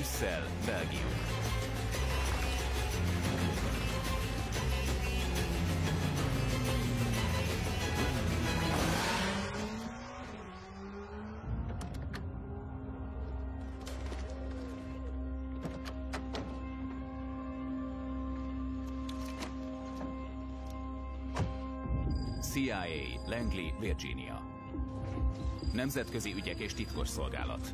Brüsszel, Belgium. CIA, Langley, Virginia. Nemzetközi ügyek és titkosszolgálat.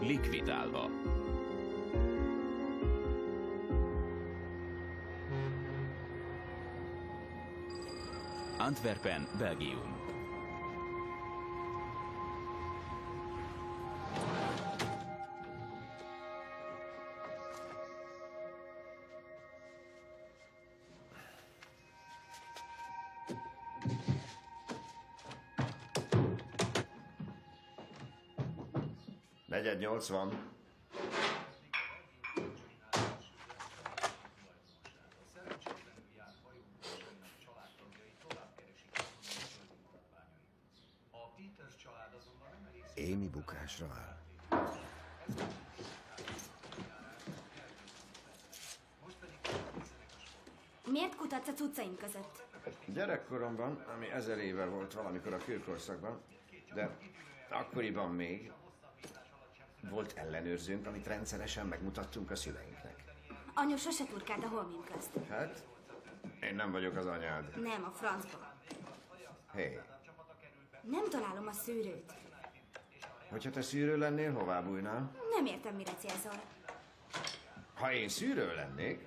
Likvidálva. Antwerpen, Belgium. Negyed 80. Amy bukásra áll. Miért kutatsz a cuccaim között? Gyerekkoromban, ami 1000 éve volt valamikor a kőkorszakban, de akkoriban még volt ellenőrzőnk, amit rendszeresen megmutattunk a szüleinknek. Anyu sose turkált a holmim közt. Hát, én nem vagyok az anyád. Nem, a francba. Hé, Nem találom a szűrőt. hogyha te szűrő lennél, hová bújnál? Nem értem, mire célzol. Ha én szűrő lennék,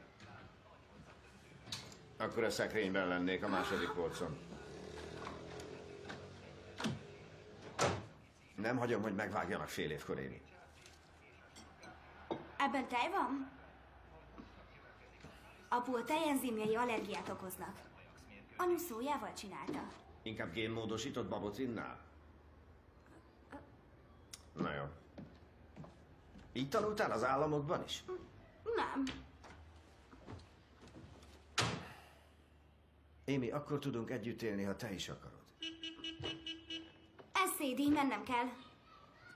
akkor a szekrényben lennék a második polcon. Nem hagyom, hogy megvágjanak fél évkor, Amy. Ebben tej van? Apu, a tejenzimjei allergiát okoznak. Anyu szójával csinálta. Inkább génmódosított babotinnál? Na jó. Így tanultál az államokban is? Nem. Amy, akkor tudunk együtt élni, ha te is akarod. Ez szédi, mennem kell.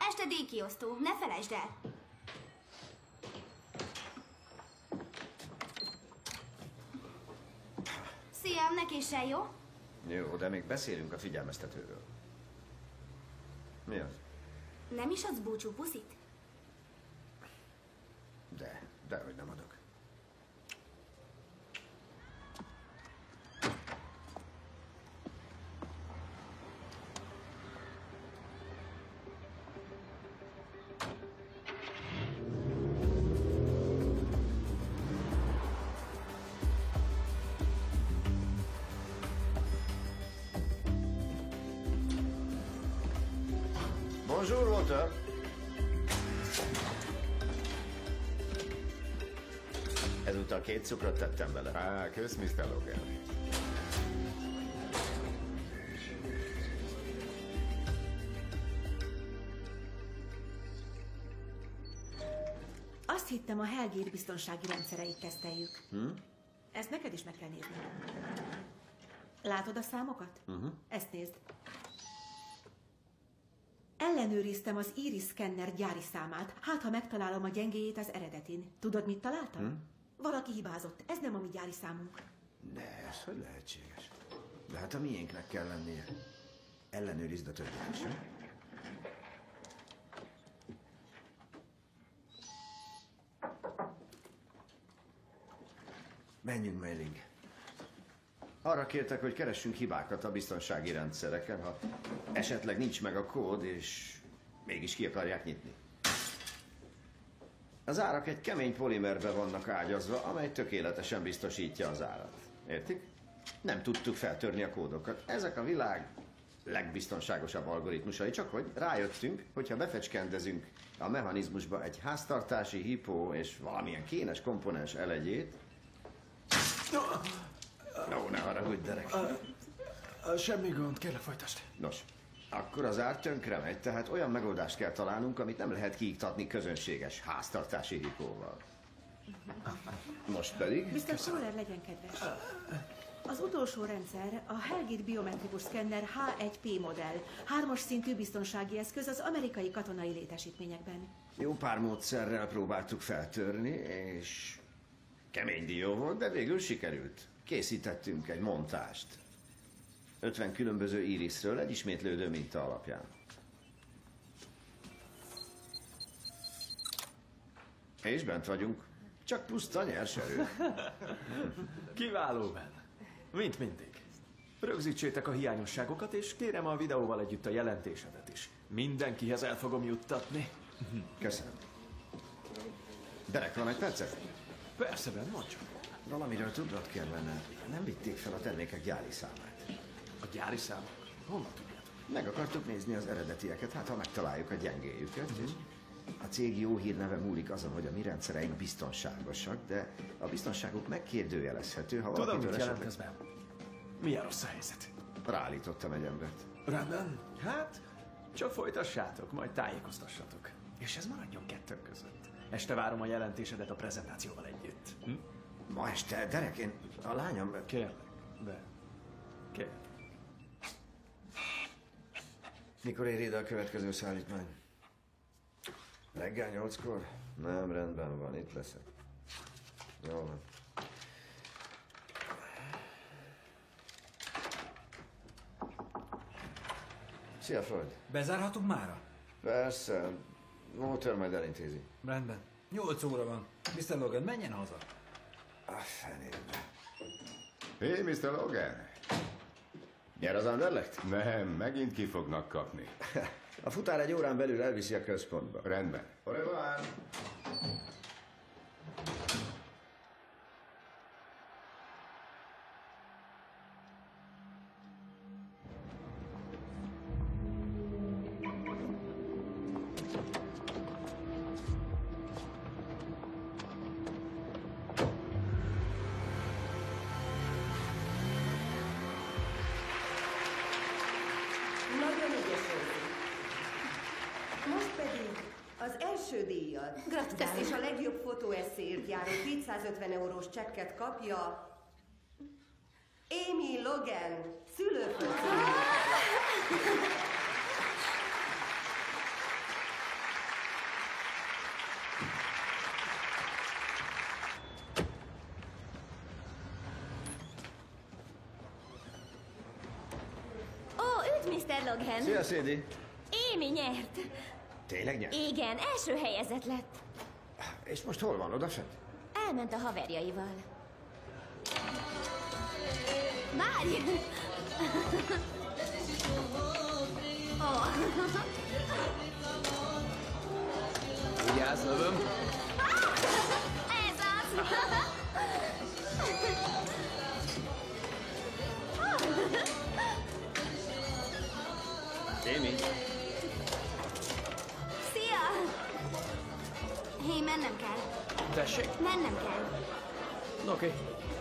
Este díjkiosztó, ne felejtsd el. Szia, neki se jó? Jó, de még beszélünk a figyelmeztetőről. Mi az? Nem is adsz búcsú puszit? Dehogy nem adok. Bonjour, Walter. Ezúttal 2 cukrot tettem bele. Kösz, Mr. Logan. Azt hittem, a Hellgate biztonsági rendszereit teszteljük. Ezt neked is meg kell nézni. Látod a számokat? Ezt nézd. Ellenőriztem az Iris Scanner gyári számát. Hát, ha megtalálom a gyengéjét az eredetin. Tudod, mit találtam? Valaki hibázott. Ez nem a mi gyári számunk. De ez hogy lehetséges? De hát a miénknek kell lennie. Ellenőrizd a többet is. Menjünk, Mailing. Arra kértek, hogy keressünk hibákat a biztonsági rendszereken, ha esetleg nincs meg a kód, és mégis ki akarják nyitni. Az árak egy kemény polimerbe vannak ágyazva, amely tökéletesen biztosítja az árat. Értik? Nem tudtuk feltörni a kódokat. Ezek a világ legbiztonságosabb algoritmusai, csak hogy rájöttünk, hogyha befecskendezünk a mechanizmusba egy háztartási hipó és valamilyen kénes komponens elegyét... No, ne haragudj, Derek. Semmi gond, kérlek folytasd. Nos, akkor az ár tönkre megy, tehát olyan megoldást kell találnunk, amit nem lehet kiiktatni közönséges háztartási hipóval. Most pedig... Mr. Fowler, legyen kedves. Az utolsó rendszer a Helgit biometrikus szkenner H1P modell, 3-as szintű biztonsági eszköz az amerikai katonai létesítményekben. Jó pár módszerrel próbáltuk feltörni, és kemény dió volt, de végül sikerült. Készítettünk egy montást. 50 különböző íriszről egy ismétlődő minta alapján. És bent vagyunk. Csak puszta nyers erő. Kiváló, Ben. Mint mindig. Rögzítsétek a hiányosságokat, és kérem a videóval együtt a jelentésedet is. Mindenkihez el fogom juttatni. Köszönöm. Derek, van egy percet? Persze, Ben, mondj csak. Valamiről tudnod kellene. Nem vitték fel a termékek gyári számát. A gyári számok? Honnan tudjátok? Meg akartuk nézni az eredetieket, hát ha megtaláljuk a gyengéjüket. És a cég jó hírneve múlik azon, hogy a mi rendszereink biztonságosak, de a biztonságuk megkérdőjelezhető, ha Tudom, valakitől mit jelent esetleg... ez, Ben. Milyen rossz a helyzet? Ráállítottam egy embert. Rendben. Hát, csak folytassátok, majd tájékoztassatok. És ez maradjon kettőnk között. Este várom a jelentésedet a prezentációval együtt. Ma este, Derek, én a lányom... Kérlek, Ben. Kérlek. Mikor ér ide a következő szállítmány? Reggel 8-kor? Nem, rendben van, itt leszek. Jó van. Szia, Floyd. Bezárhatunk mára? Persze, Walter majd elintézi. Rendben. 8 óra van. Mr. Logan, menjen haza. A fenébe. Hé, Mr. Logan! Nyer az Anderlecht? Nem, megint ki fognak kapni. A futár egy órán belül elviszi a központba. Rendben. Au revoir. Nagyon ügyes volt. Most pedig az első díjat. Gratulálok. És a legjobb fotóesszéért járó 250 eurós csekket kapja Amy Logan, szülőföldszínű. Ó, üdv, Mr. Logan! Szia, Szédi. Amy nyert! Tényleg nyert? Igen, első helyezett lett. És most hol van, odafent? Elment a haverjaival. Várj! Ó. Vigyázz, lövöm! Ez az! Amy. Szia! Hé, mennem kell. Tessék? Mennem kell. Oké,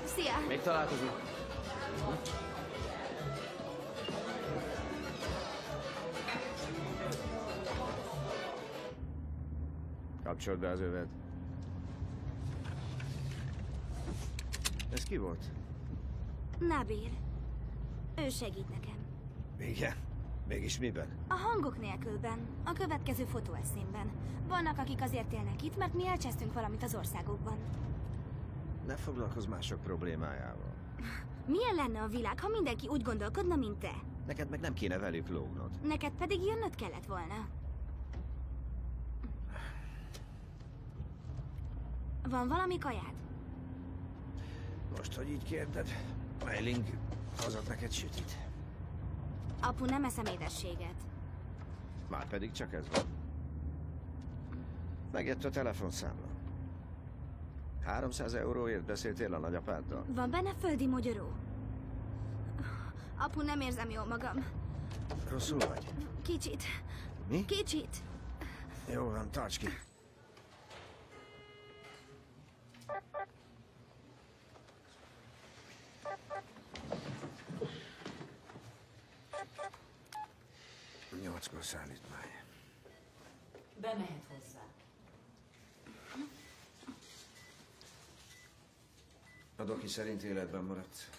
Szia! még találkozunk. Kapcsold be az övet. Ez ki volt? Nabil. Ő segít nekem. Igen. Mégis miben? A hangok nélkülben, a következő fotóeszémben. Vannak, akik azért élnek itt, mert mi elcsesztünk valamit az országokban. Ne foglalkozz mások problémájával. Milyen lenne a világ, ha mindenki úgy gondolkodna, mint te? Neked meg nem kéne velük lógnod. Neked pedig jönnöd kellett volna. Van valami kajád? Most, hogy így kérded, Eiling hozott neked sütit. Apu, nem eszem édességet. Márpedig csak ez van. Megjött a telefonszámla. 300 euróért beszéltél a nagyapáddal? Van benne földi mogyoró? Apu, nem érzem jól magam. Rosszul vagy? Kicsit. Mi? Kicsit. Jó van, tarts ki. Nyolckor szállítmány. Bemehet hozzá. A doki szerint életben maradt.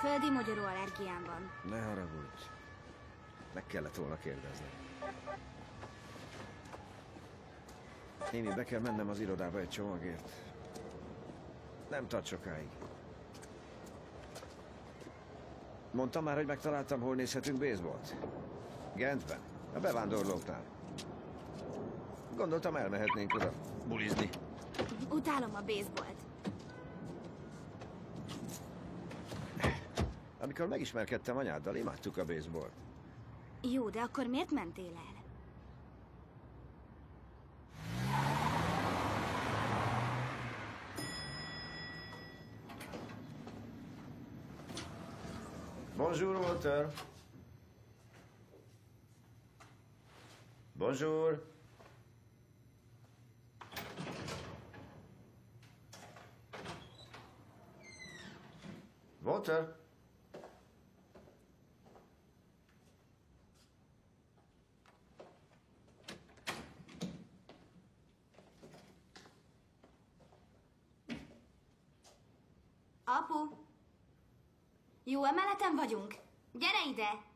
Földi mogyoró allergiám van. Ne haragudj. Meg kellett volna kérdezni. Amy, be kell mennem az irodába egy csomagért. Nem tart sokáig. Mondtam már, hogy megtaláltam, hol nézhetünk baseballt? Gentben, a bevándorlóknál. Gondoltam, elmehetnénk oda bulizni. Utálom a baseballt. Amikor megismerkedtem anyáddal, imádtuk a baseballt. Jó, de akkor miért mentél el? Bonjour, Walter. Bonjour. Walter. Apu! Jó emeleten vagyunk? Gyere ide!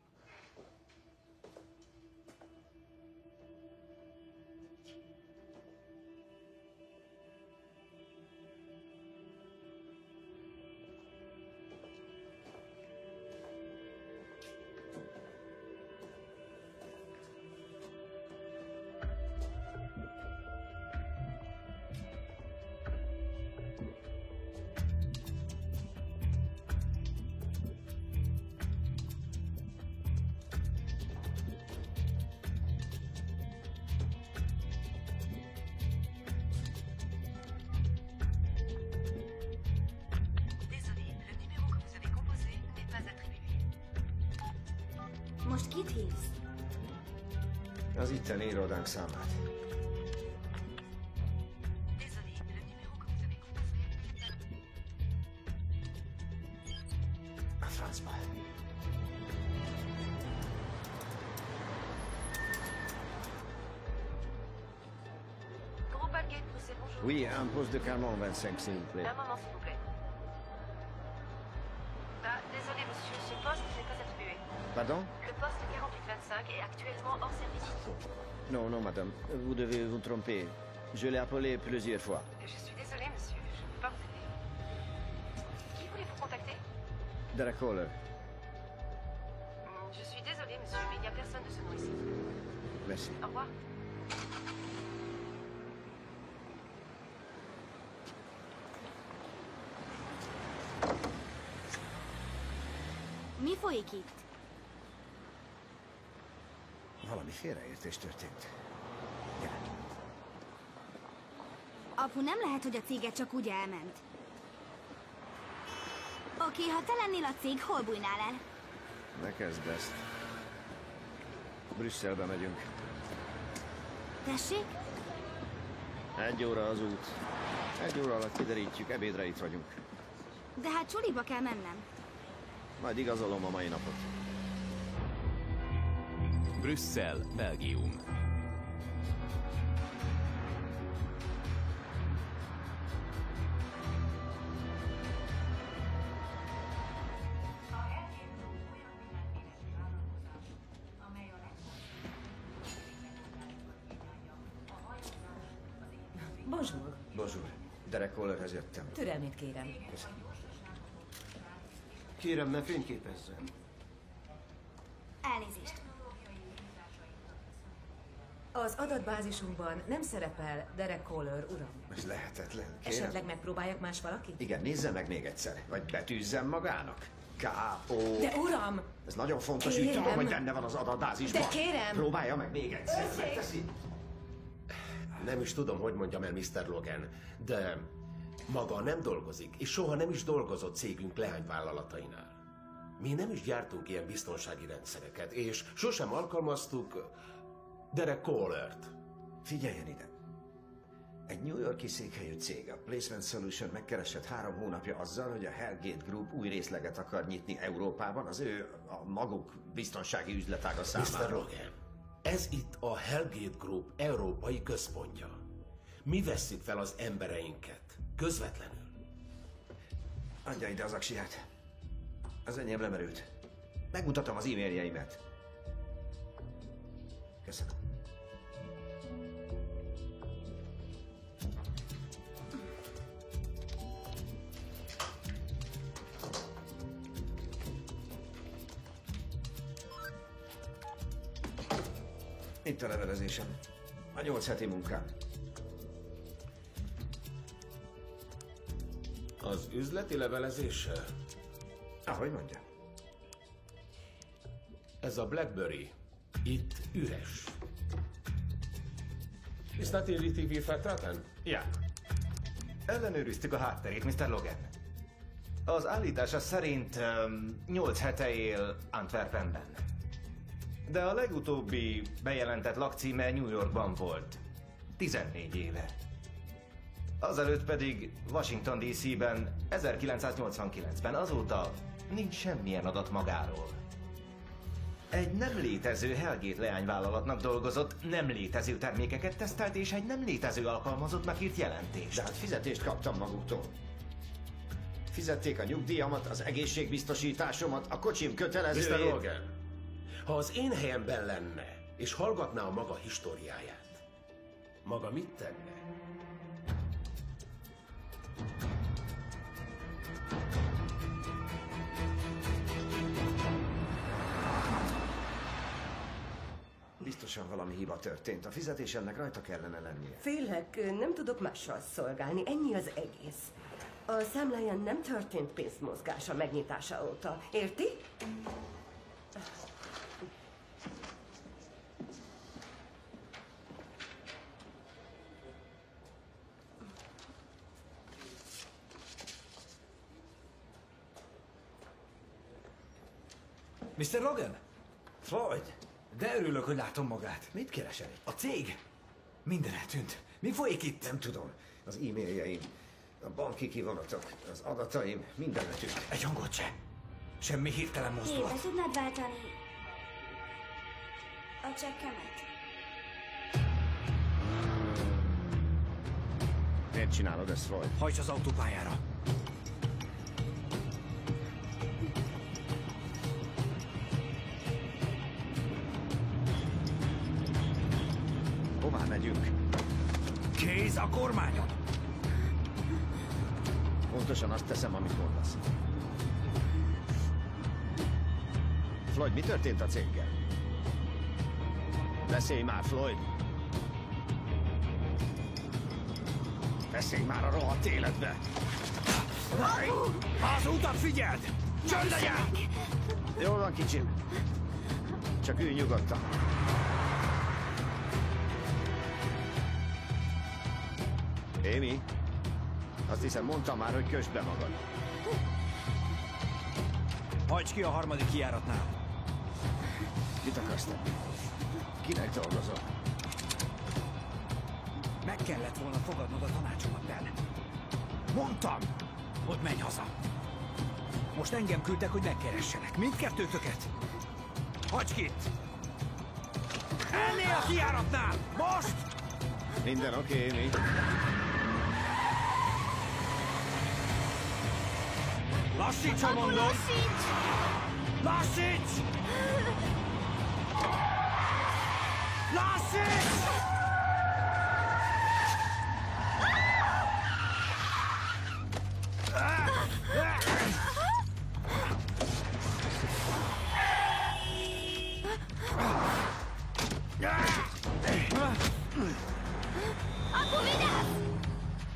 Most kit hívsz? Az itteni irodánk számát. A francba. Groupe Algate, c'est bonjour. Oui, un poste de calmant 25, s'il vous plaît. Un moment, s'il vous plaît. Ah, désolé, monsieur, ce poste n'est pas attribué. Pardon? Le poste 4825 est actuellement hors service. Non, non, madame. Vous devez vous tromper. Je l'ai appelé plusieurs fois. Je suis désolé, monsieur, je ne peux pas vous aider. Qui voulez-vous contacter? Derek Kohler. Je suis désolé, monsieur, mais il n'y a personne de ce nom ici. Merci. Au revoir. Mi folyik itt? Valami félreértés történt. Gyere. Apu, nem lehet, hogy a céget csak úgy elment. Oké, ha te lennél a cég, hol bújnál el? Ne kezdd ezt. Brüsszelbe megyünk. Tessék? 1 óra az út. 1 óra alatt kiderítjük, ebédre itt vagyunk. De hát suliba kell mennem. Majd igazolom a mai napot. Brüsszel, Belgium. Bonjour. Bonjour. Derek Kohlerhez jöttem. Türelmét kérem. Kérem, ne fényképezzen. Elnézést. Az adatbázisunkban nem szerepel Derek Kohler, uram. Ez lehetetlen. Kérem. Esetleg megpróbáljak más valaki? Igen, nézze meg még egyszer. Vagy betűzzem magának. K.O. De uram! Ez nagyon fontos, Kérem. úgy tudom, hogy benne van az adatbázisban. De kérem! Próbálja meg még egyszer. Megteszi. Nem is tudom, hogy mondjam el, Mr. Logan, de Maga nem dolgozik, és soha nem is dolgozott cégünk leányvállalatainál. Mi nem is gyártunk ilyen biztonsági rendszereket, és sosem alkalmaztuk Derek Kohlert. Figyeljen ide! Egy New York-i székhelyű cég, a Placement Solution megkeresett 3 hónapja azzal, hogy a Hellgate Group új részleget akar nyitni Európában az a maguk biztonsági üzletága számára. Mr. Logan, ez itt a Hellgate Group európai központja. Mi vesszük fel az embereinket, közvetlenül. Adja ide az aksiát. Az enyém lemerült. Megmutatom az e-mailjeimet. Köszönöm. Itt a levelezésem. A 8 heti munkám. Az üzleti levelezéssel? Ahogy mondja. Ez a BlackBerry itt üres. Is not in TV vertraten? Ja. Ellenőriztük a hátterét, Mr. Logan. Az állítása szerint 8 hete él Antwerpenben. De a legutóbbi bejelentett lakcíme New Yorkban volt. 14 éve. Azelőtt pedig Washington DC-ben 1989-ben. Azóta nincs semmilyen adat magáról. Egy nem létező Hellgate leányvállalatnak dolgozott, nem létező termékeket tesztelt, és egy nem létező alkalmazottnak írt jelentést. De hát fizetést kaptam maguktól. Fizették a nyugdíjamat, az egészségbiztosításomat, a kocsim kötelezőjét. Mr. Logan, ha az én helyemben lenne, és hallgatná a maga históriáját, maga mit tenne? Biztosan valami hiba történt. A fizetésemnek rajta kellene lennie. Félek, nem tudok mással szolgálni, ennyi az egész. A számláján nem történt pénzmozgás a megnyitása óta, érti? Mr. Logan? Floyd? De örülök, hogy látom magát. Mit keresel itt? A cég? Minden eltűnt. Mi folyik itt? Nem tudom. Az e-mailjeim, a banki kivonatok, az adataim, minden eltűnt. Egy hangot se. Semmi hirtelen Hé, mozdulat. be tudnád váltani a csekkemet? Miért csinálod ezt, Floyd? Hajts az autópályára. Hová megyünk? Kéz a kormányon! Pontosan azt teszem, amit mondasz. Floyd, mi történt a céggel? Beszélj már, Floyd! Beszélj már a rohadt életbe! Az utat figyeld! Csönd legyen! Jól van, kicsim. Csak ülj nyugodtan. Amy, azt hiszem mondtam már, hogy kösd be magad. Hajts ki a harmadik kijáratnál. Mit akarsz tenni? Kinek dolgozol? Meg kellett volna fogadnod a tanácsomat, Ben. Mondtam, hogy menj haza. Most engem küldtek, hogy megkeressenek. Mindkettőtöket. Hagyd ki itt! Ennél a kijáratnál! Most! Minden oké, Amy. Lassíts, ha mondom! Lassíts! Lassíts! Lassíts! Apu, vigyázz!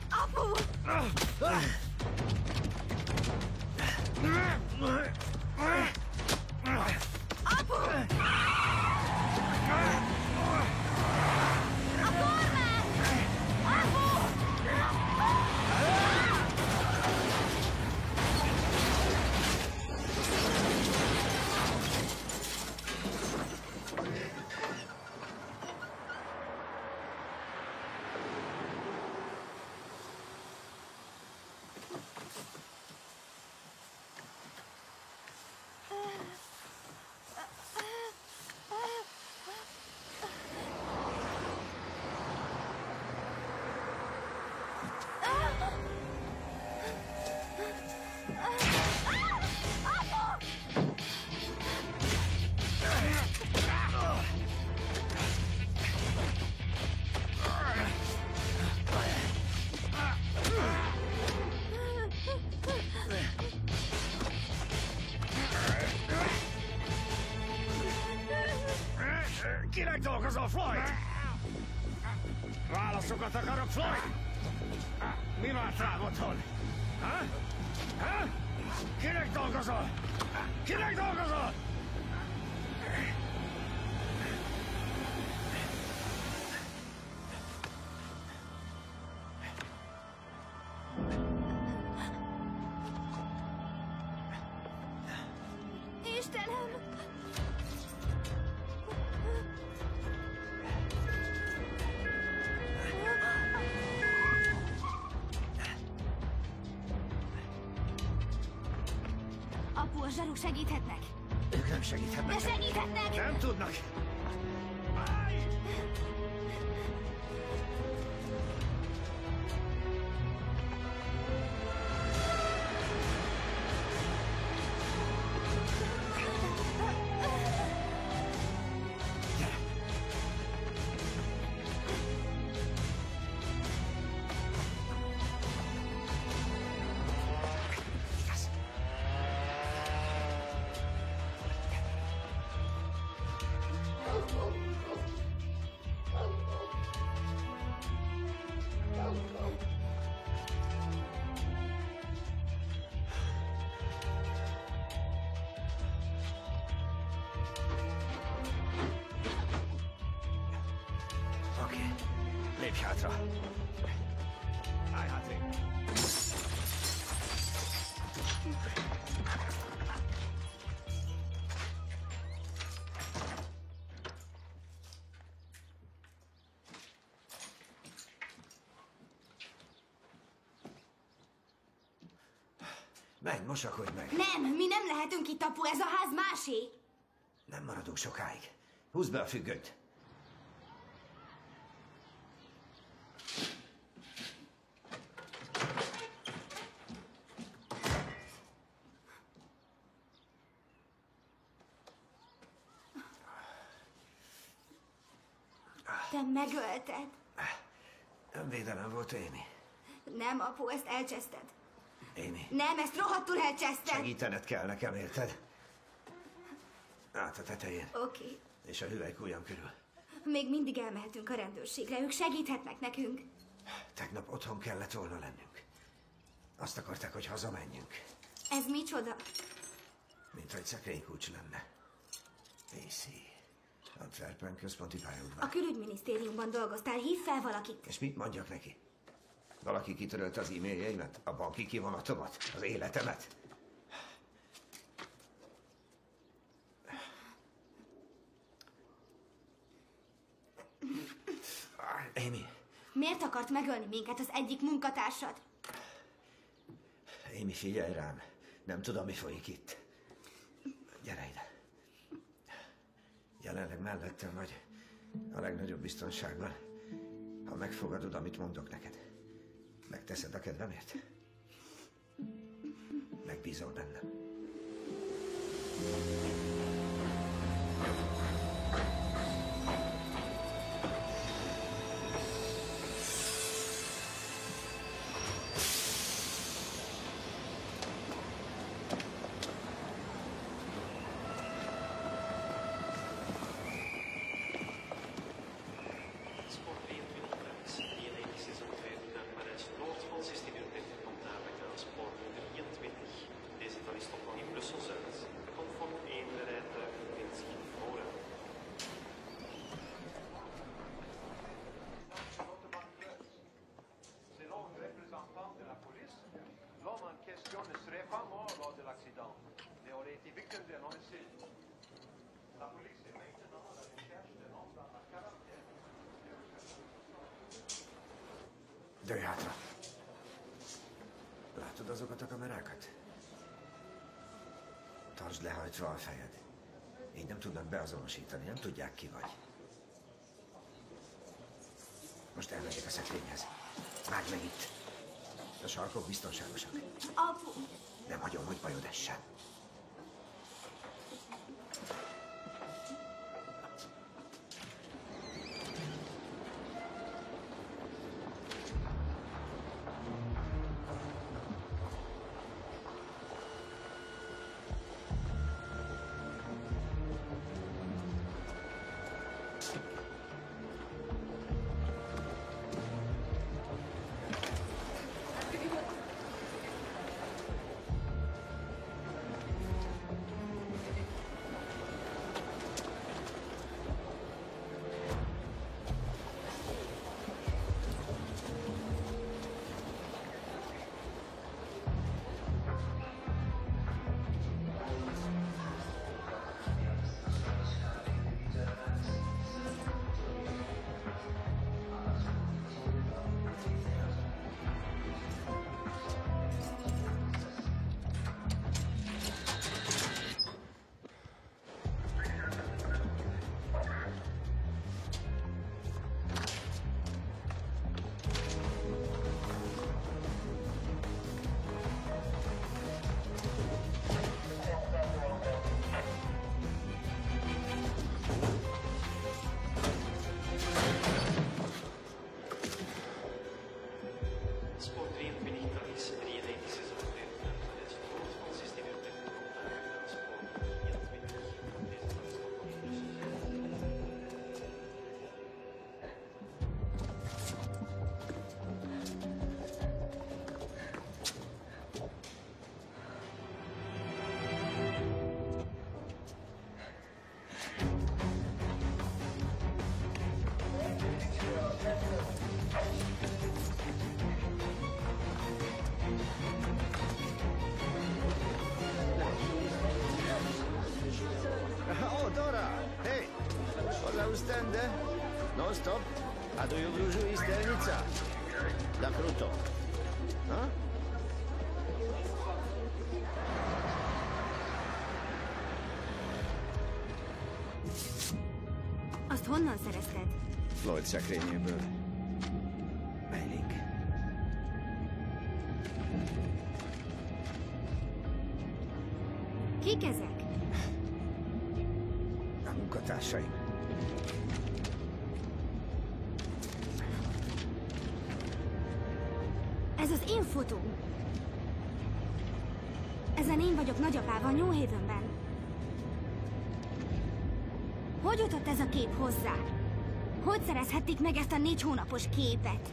Apu! Apu! Kinek dolgozol, Floyd? Válaszokat akarok, Floyd! Mi várt rám otthon? Ha? Ha? Kinek dolgozol? Kinek dolgozol? Istenem! Apu, a zsaruk segíthetnek. Ők nem segíthetnek. De segíthetnek! Nem tudnak. Oké, lépj hátra. Állj hátrébb. Menj, mosakodj meg. Nem, mi nem lehetünk itt, apu, ez a ház másé. Nem maradunk sokáig. Húzd be a függönyt. Te megölted. Önvédelem volt, Amy. Nem, apu, ezt elcseszted. Amy. Nem, ezt rohadtul elcseszted. Segítened kell nekem, érted? Át a tetején. Oké. És a hüvelykujjam körül. Még mindig elmehetünk a rendőrségre, ők segíthetnek nekünk. Tegnap otthon kellett volna lennünk. Azt akarták, hogy hazamenjünk. Ez micsoda? Mint hogy szekrénykulcs lenne. AC. Antwerpen központi pályaudvar. A külügyminisztériumban dolgoztál, hív fel valakit. És mit mondjak neki? Valaki kitörölt az e-mailjeimet, a banki kivonatomat, az életemet. Amy. Miért akart megölni minket az egyik munkatársad? Amy, figyelj rám. Nem tudom, mi folyik itt. Gyere ide. Jelenleg mellettem vagy a legnagyobb biztonságban. Ha megfogadod, amit mondok neked. Megteszed a kedvemért? Megbízol bennem. Dőj hátra. Látod azokat a kamerákat? Tartsd lehajtva a fejed. Így nem tudnak beazonosítani, nem tudják, ki vagy. Most elmegyek a szekrényhez. Vágj meg itt. A sarkok biztonságosak. Apu! Nem hagyom, hogy bajod essen. Non-stop? A do you wróżył sternica? Da kruto. Ha? Azt honnan szerezted? Lloyd szekrényéből. Meiling. Kik ezek? A munkatársaim. Ez az én fotóm. Ezen én vagyok nagyapával New Havenben. Hogy jutott ez a kép hozzá? Hogy szerezhették meg ezt a 4 hónapos képet?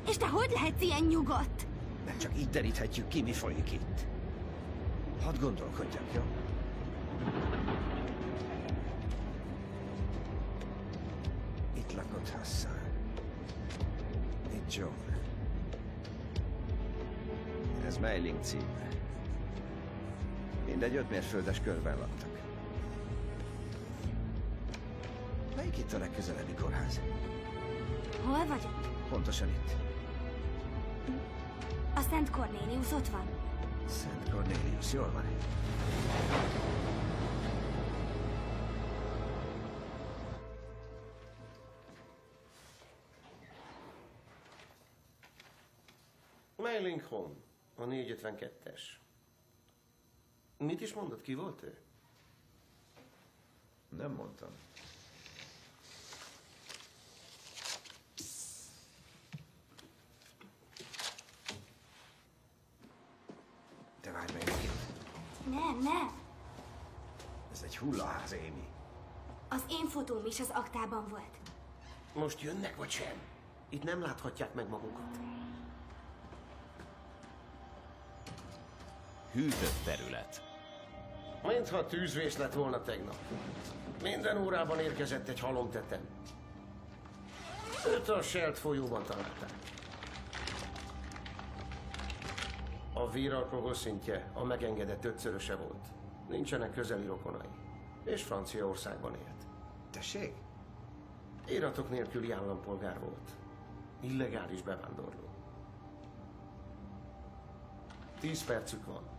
És te hogy lehetsz ilyen nyugodt? Mert csak így deríthetjük ki, mi folyik itt. Hadd gondolkodjak, jó? Itt lakott Hassan. Itt John. Ez Meiling címe. Mindegy 5 mérföldes körben laktak. Melyik itt a legközelebbi kórház? Hol vagyok? Pontosan itt. A Szent Cornelius ott van. Szent Cornelius, jól van. Meiling Home, a 452-es. Mit is mondott, ki volt ő? Nem mondtam. Te várj meg itt. Nem. Ez egy hullaház, Amy. Az én fotóm is az aktában volt. Most jönnek, vagy sem? Itt nem láthatják meg magukat. Hűtött terület. Mintha tűzvész lett volna tegnap. Minden órában érkezett egy halomtetem. Őt a Scheldt folyóban találták. A véralkohol szintje a megengedett 5-szöröse volt. Nincsenek közeli rokonai. És Franciaországban élt. Tessék? Iratok nélküli állampolgár volt. Illegális bevándorló. 10 percük van.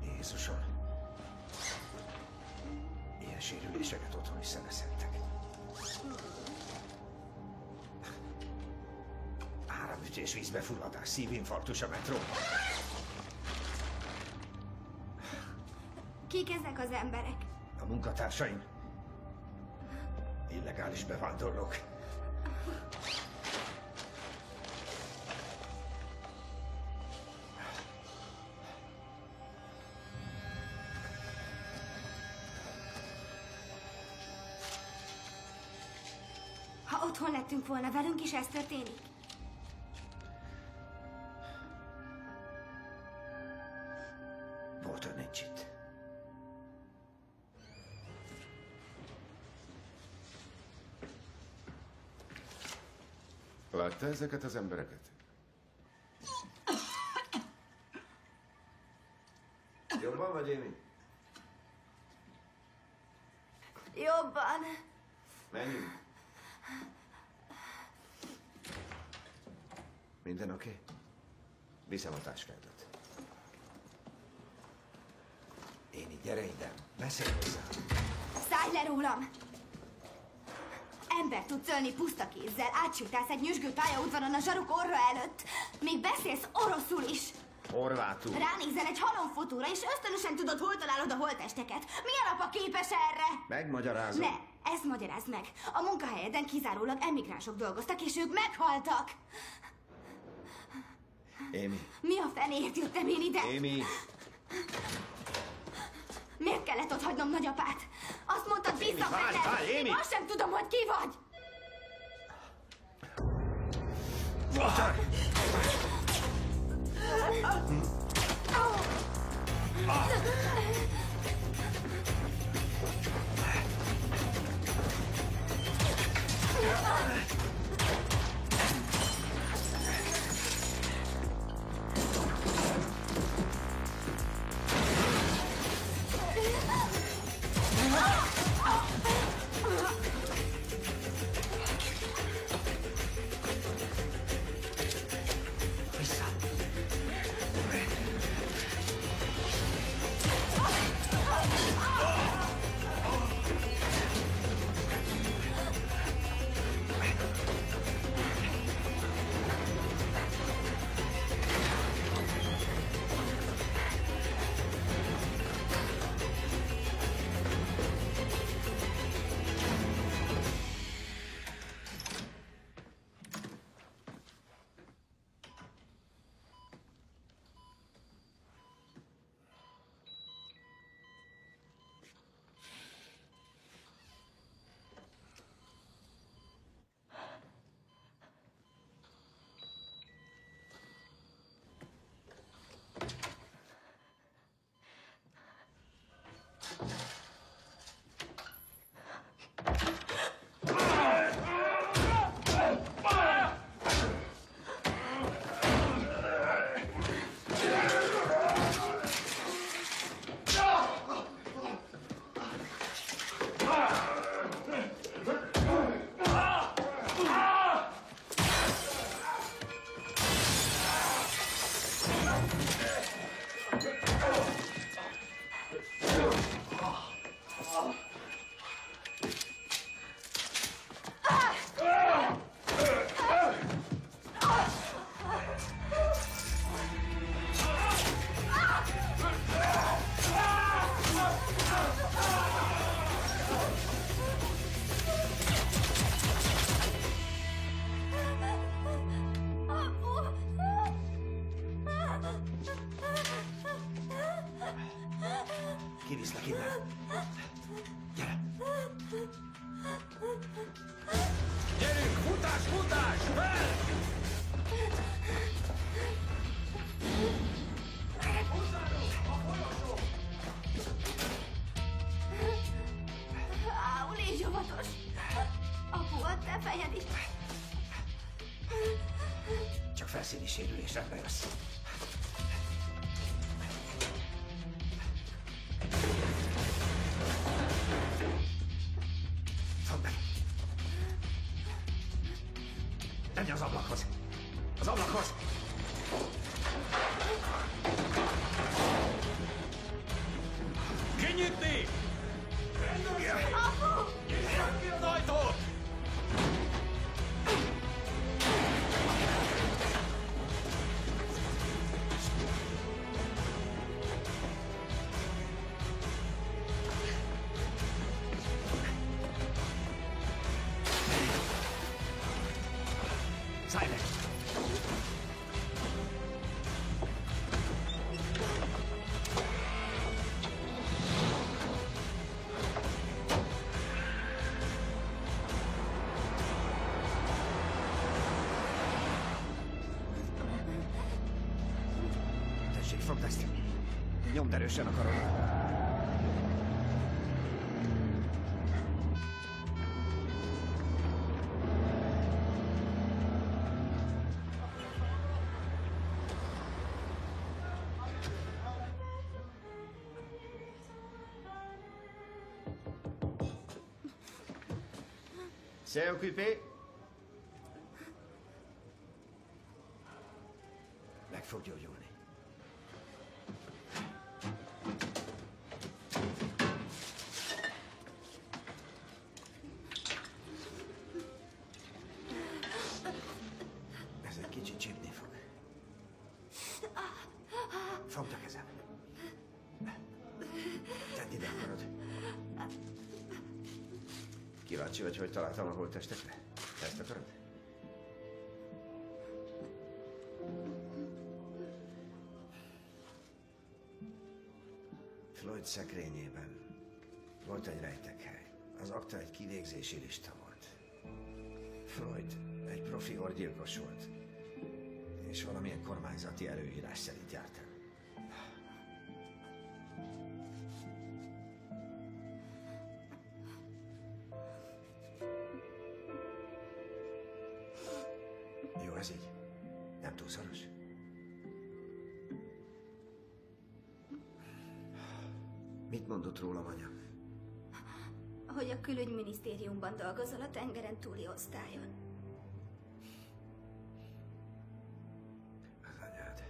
Jézusom. Ilyen sérüléseket otthon is szerezhettek. Áramütés, vízbefulladás, szívinfarktus a metróban. Kik ezek az emberek? A munkatársaim. Illegális bevándorlók. Ha otthon lettünk volna, velünk is ez történik? Walter nincs itt. Látta ezeket az embereket? Jobban vagy, Amy? Jobban. Menjünk. Minden oké? Viszem a táskádat. Amy, gyere ide. Beszélj hozzá. Szállj le rólam! Ember tudsz ölni puszta kézzel, átsétálsz egy nyüzsgő pályaudvaron a zsaruk orra előtt. Még beszélsz oroszul is. Horvátul. Ránézel egy halomfotóra, és ösztönösen tudod, hol találod a holttesteket. Milyen apa képes erre? Megmagyarázom. Ne, ezt magyarázd meg. A munkahelyeden kizárólag emigránsok dolgoztak, és ők meghaltak. Amy. Mi a fenéért jöttem én ide? Amy. Miért kellett ott hagynom nagyapát? Azt mondtad, vissza várj, Én Amy! azt sem tudom, hogy ki vagy! Walter! kiviszlek innen. Gyere! Gyerünk! Futás, futás! Fel! Á, légy óvatos! Apu, a te fejed is! Csak felszíni sérülés, rendbe jössz. Fogd meg! Menj az ablakhoz! Az ablakhoz! Kinyitni! Apu! Nyissák ki az ajtót! Szállj le! Tessék, fogd ezt! Nyomd erősen a karod! C'est occupé? Meg fog gyógyulni. Ez egy kicsit csípni fog. Fogd a kezem. Tedd ide a karod. Kíváncsi vagy, hogy találtam a holttestekre? Ezt akarod? Floyd szekrényében volt egy rejtekhely. Az akta egy kivégzési lista volt. Floyd egy profi orgyilkos volt, és valamilyen kormányzati előírás szerint járt el. Jó, ez így? Nem túl szoros? Mit mondott rólam anya? Hogy a külügyminisztériumban dolgozol a tengeren túli osztályon. Az anyád.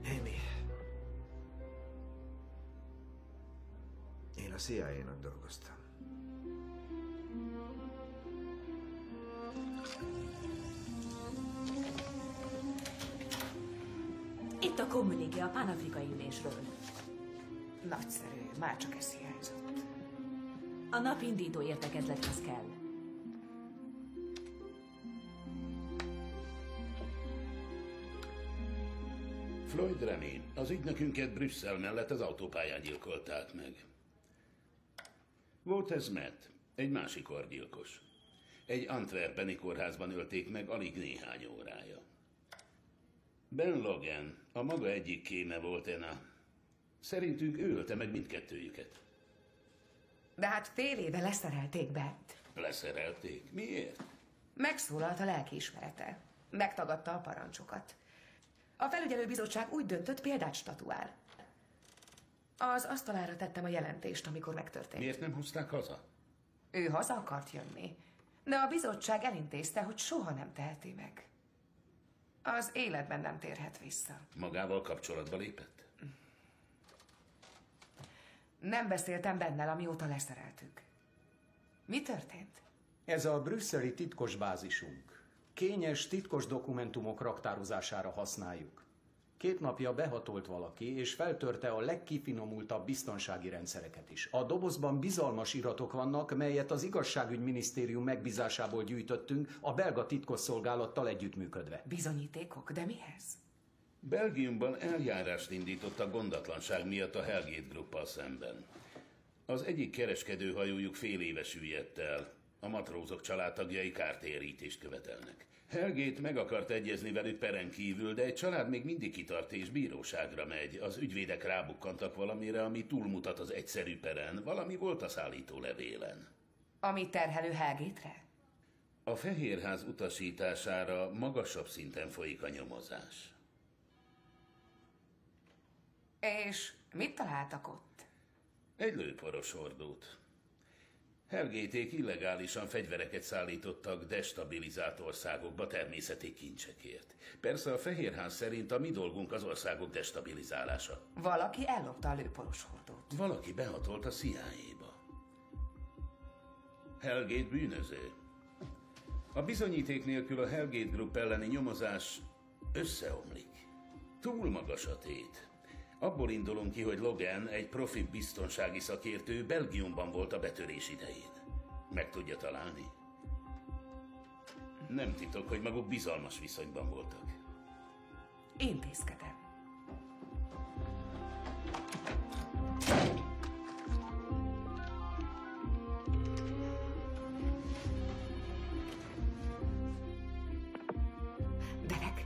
Amy. Én a CIA-nak dolgoztam. Itt a kommuniké a pánafrikai ülésről. Nagyszerű, már csak ez hiányzott. A napindító értekezlethez kell. Floyd Remy, az ügynökünket Brüsszel mellett az autópályán gyilkolták meg. Volt ez Matt, egy másik orgyilkos. Egy antwerpeni kórházban ölték meg alig néhány órája. Ben Logan, a maga egyik kéme volt Ena. Szerintünk ő ölte meg mindkettőjüket. De hát fél éve leszerelték Bent. Leszerelték? Miért? Megszólalt a lelkiismerete. Megtagadta a parancsokat. A felügyelőbizottság úgy döntött, példát statuál. Az asztalára tettem a jelentést, amikor megtörtént. Miért nem hozták haza? Ő haza akart jönni, de a bizottság elintézte, hogy soha nem teheti meg. Az életben nem térhet vissza. Magával kapcsolatba lépett? Nem beszéltem Bennel, amióta leszereltük. Mi történt? Ez a brüsszeli titkos bázisunk. Kényes, titkos dokumentumok raktározására használjuk. 2 napja behatolt valaki, és feltörte a legkifinomultabb biztonsági rendszereket is. A dobozban bizalmas iratok vannak, melyet az igazságügyminisztérium megbízásából gyűjtöttünk, a belga titkosszolgálattal együttműködve. Bizonyítékok, de mihez? Belgiumban eljárást indítottak gondatlanság miatt a Hellgate Gruppal szemben. Az egyik kereskedőhajójuk fél éve süllyedt el. A matrózok családtagjai kártérítést követelnek. Hellgate meg akart egyezni velük peren kívül, de egy család még mindig kitart és bíróságra megy. Az ügyvédek rábukkantak valamire, ami túlmutat az egyszerű peren. Valami volt a szállító levélen. Ami terhelő Hellgate-re? A Fehérház utasítására magasabb szinten folyik a nyomozás. És mit találtak ott? Egy lőporos hordót. Hellgate-ék illegálisan fegyvereket szállítottak destabilizált országokba természeti kincsekért. Persze a Fehérház szerint a mi dolgunk az országok destabilizálása. Valaki ellopta a lőporos hordót. Valaki behatolt a CIA-ba. Hellgate bűnöző. A bizonyíték nélkül a Hellgate Group elleni nyomozás összeomlik. Túl magas a tét. Abból indulunk ki, hogy Logan, egy profi biztonsági szakértő, Belgiumban volt a betörés idején. Meg tudja találni? Nem titok, hogy maguk bizalmas viszonyban voltak. Intézkedem. Derek?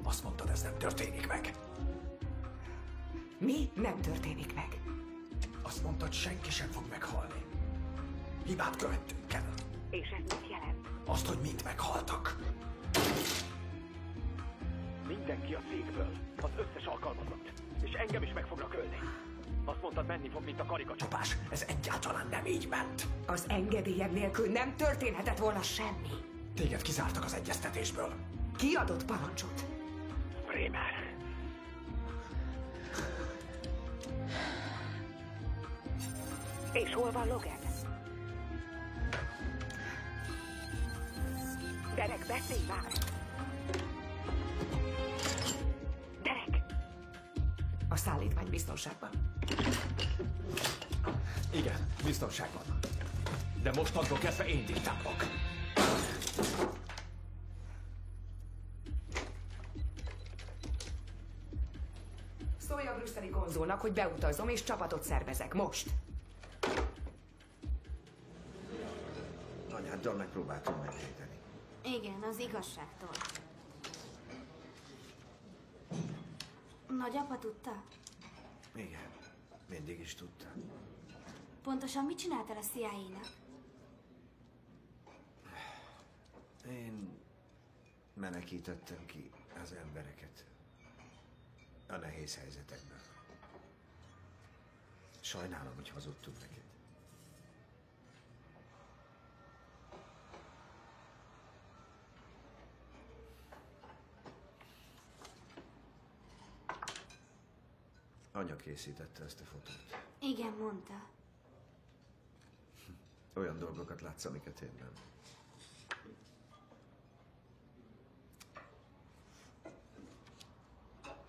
Azt mondtad, ez nem történik meg. Mi nem történik meg? Azt mondtad, senki sem fog meghalni. Hibát követtünk el. És ez mit jelent? Azt, hogy mind meghaltak. Mindenki a cégből, az összes alkalmazott. És engem is meg fognak ölni. Azt mondtad, menni fog, mint a karikacsapás. Ez egyáltalán nem így ment. Az engedélyed nélkül nem történhetett volna semmi. Téged kizártak az egyeztetésből. Ki adott parancsot? Bremer. És hol van Logan? Derek, beszélj már! Derek! A szállítmány biztonságban. Igen, biztonságban. De mostantól kezdve én diktálok. Szólj a brüsszeli konzulnak, hogy beutazom és csapatot szervezek. Most! Anyáddal megpróbáltam megvédeni. Igen, az igazságtól. Nagyapa tudta? Igen, mindig is tudta. Pontosan mit csináltál a CIA-nak? Én menekítettem ki az embereket a nehéz helyzetekből. Sajnálom, hogy hazudtunk neked. Anya készítette ezt a fotót. Igen, mondta. Olyan dolgokat látsz, amiket én nem.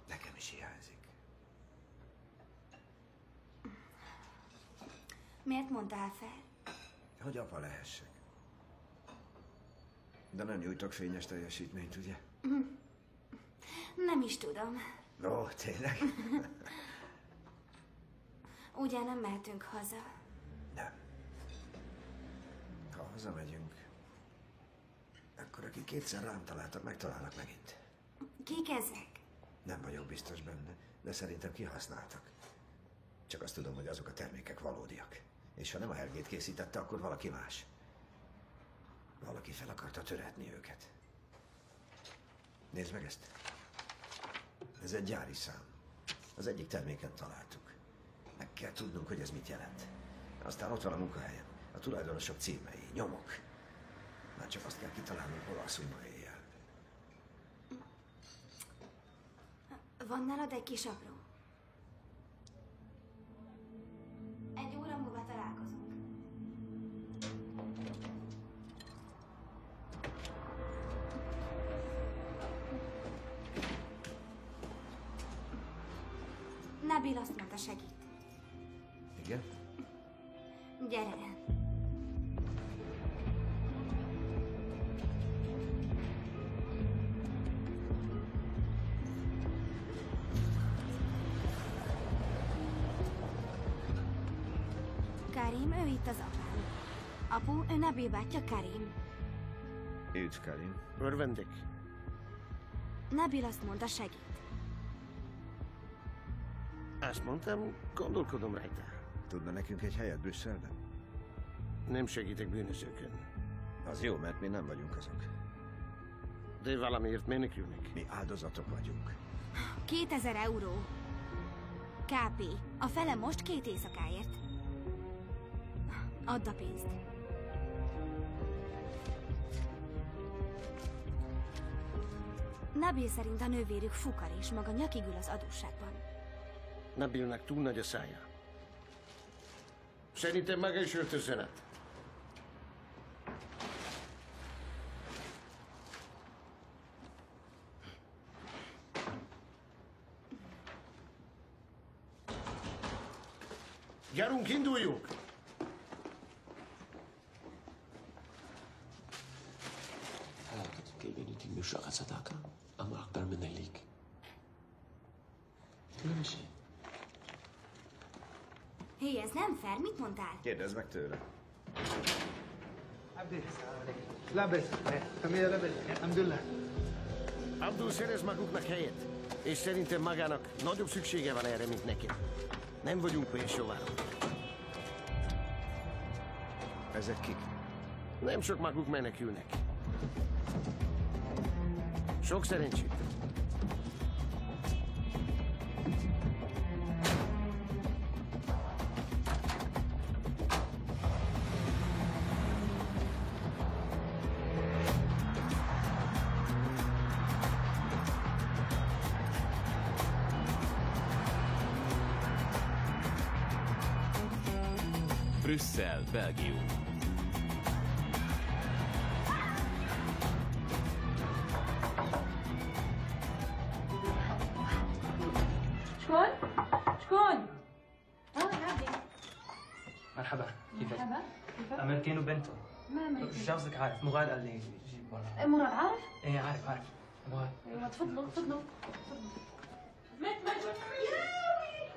Nekem is hiányzik. Miért mondtál fel? Hogy apa lehessek. De nem nyújtok fényes teljesítményt, ugye? Nem is tudom. Ó, tényleg? Ugye nem mehetünk haza? Nem. Ha hazamegyünk, akkor akik kétszer rám találtak, megtalálnak megint. Kik ezek? Nem vagyok biztos benne, de szerintem kihasználtak. Csak azt tudom, hogy azok a termékek valódiak. És ha nem a Hellgate készítette, akkor valaki más. Valaki fel akarta töretni őket. Nézd meg ezt. Ez egy gyári szám. Az egyik terméken találtuk. Meg kell tudnunk, hogy ez mit jelent. Aztán ott van a munkahelyem. A tulajdonosok címei, nyomok. Már csak azt kell kitalálnunk, hol alszunk ma éjjel. Van nálad egy kis apró? Egy óra múlva találkozunk. Nabil azt mondta, segít. Igen? Gyere el. Karim, ő itt az apám. Apu, ő Nabil bátyja, Karim. Üdv, Karim. Örvendek. Nabil azt mondta, segít. Azt mondtam, gondolkodom rajta. Tudna nekünk egy helyet Brüsszelben? Nem segítek bűnözőkön. Az jó, mert mi nem vagyunk azok. De valamiért menekülnek. Mi áldozatok vagyunk. 2000 euró. KP. A fele most 2 éjszakáért. Add a pénzt. Nabil szerint a nővérük fukar és maga nyakig ül az adósságban. Nabilnak túl nagy a szája. Szerintem maga is öltözzen át. Gyerünk, induljunk! كيبينيتي مشاغستك أما أكبر من ذلك ماشي Hé, ez nem fair, mit mondtál? Kérdezd meg tőle. Abdul, szerez maguknak helyet. És szerintem magának nagyobb szüksége van erre, mint nekem. Nem vagyunk pénzsovárok. Ezek kik? Nem sok maguk menekülnek. Sok szerencsét. Brüsszel, Belgium. شكون؟ شكون؟ نادي. مرحبا كيفك؟ مرحبا كيفك؟ امريكان وبنته ما أمريكي. جوزك عارف مغاد قال لي جيب برا مراد عارف؟ ايه عارف مغاد ايوه تفضلوا تفضلوا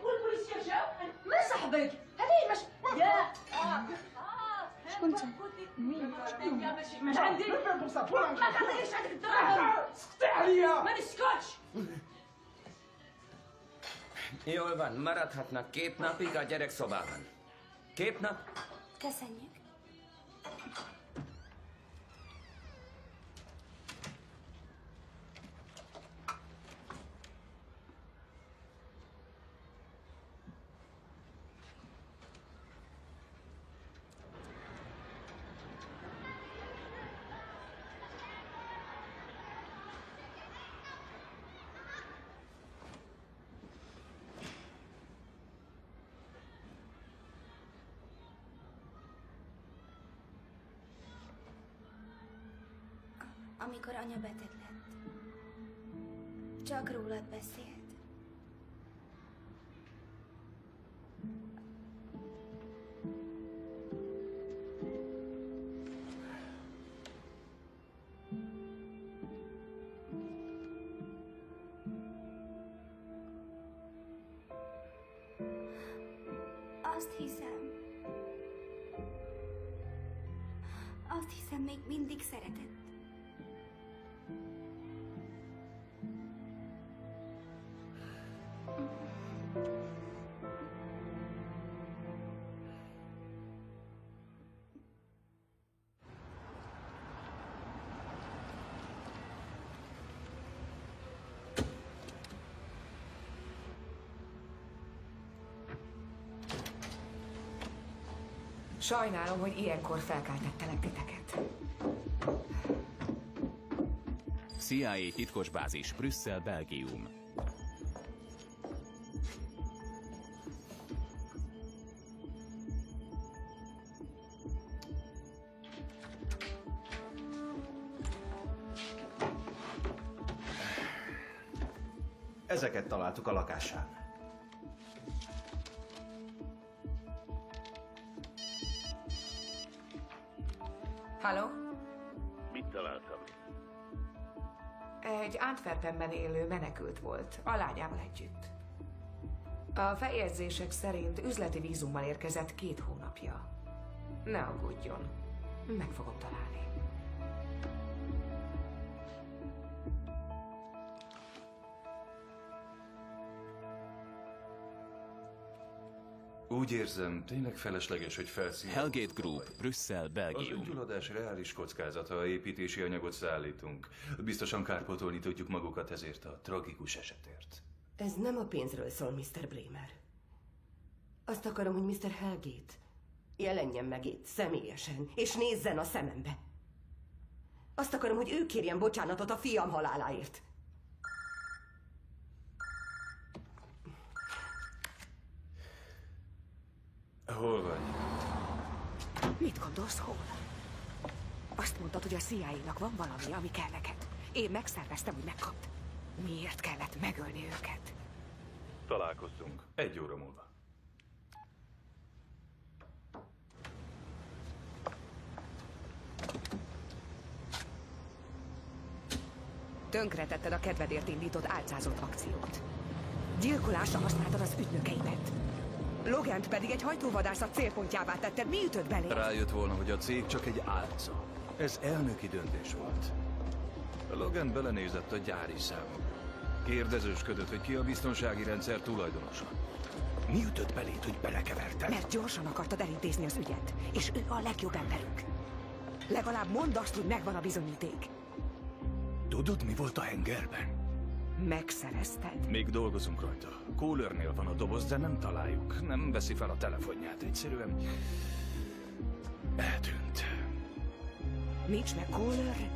والبوليسية جاو من صاحبك؟ هذه مش يا شكون انت؟ مين؟ شكون؟ من عندي؟ ما تعطينيش عندك الدراهم سقطي عليا ما نسكتش Jól van, maradhatnak 2 napig a gyerekszobában. 2 nap? Köszönjük. Amikor anya beteg lett, csak rólad beszélt. Azt hiszem, még mindig szeretett. Sajnálom, hogy ilyenkor felkeltettelek titeket. CIA titkos bázis, Brüsszel, Belgium. Ezeket találtuk a lakásán. Halló? Mit találtam? Egy Antwerpenben élő menekült volt, a lányával együtt. A feljegyzések szerint üzleti vízummal érkezett 2 hónapja. Ne aggódjon, meg fogom találni. Úgy érzem, tényleg felesleges, hogy felszínálunk. Hellgate Group, Brüsszel, Az Belgium. öngyulladás reális kockázata, ha építési anyagot szállítunk. Biztosan kárpótolni tudjuk magukat ezért a tragikus esetért. Ez nem a pénzről szól, Mr. Bremer. Azt akarom, hogy Mr. Hellgate jelenjen meg itt személyesen, és nézzen a szemembe. Azt akarom, hogy ő kérjen bocsánatot a fiam haláláért. Hol vagy? Mit gondolsz, hol? Azt mondtad, hogy a CIA-nak van valami, ami kell neked. Én megszerveztem, hogy megkapd. Miért kellett megölni őket? Találkozzunk 1 óra múlva. Tönkretetted a kedvedért indított álcázott akciót. Gyilkolásra használtad az ügynökeimet. Logant pedig egy hajtóvadászat célpontjává tetted. Mi ütött belé? Rájött volna, hogy a cég csak egy álca. Ez elnöki döntés volt. Logan belenézett a gyári számokba. Kérdezősködött, hogy ki a biztonsági rendszer tulajdonosa. Mi ütött belét, hogy belekeverted? Mert gyorsan akartad elintézni az ügyet, és ő a legjobb emberünk. Legalább mondd azt, hogy megvan a bizonyíték. Tudod, mi volt a hengerben? Megszerezted? Még dolgozunk rajta. Kohlernél van a doboz, de nem találjuk. Nem veszi fel a telefonját. Egyszerűen eltűnt. Nincs meg Kohler,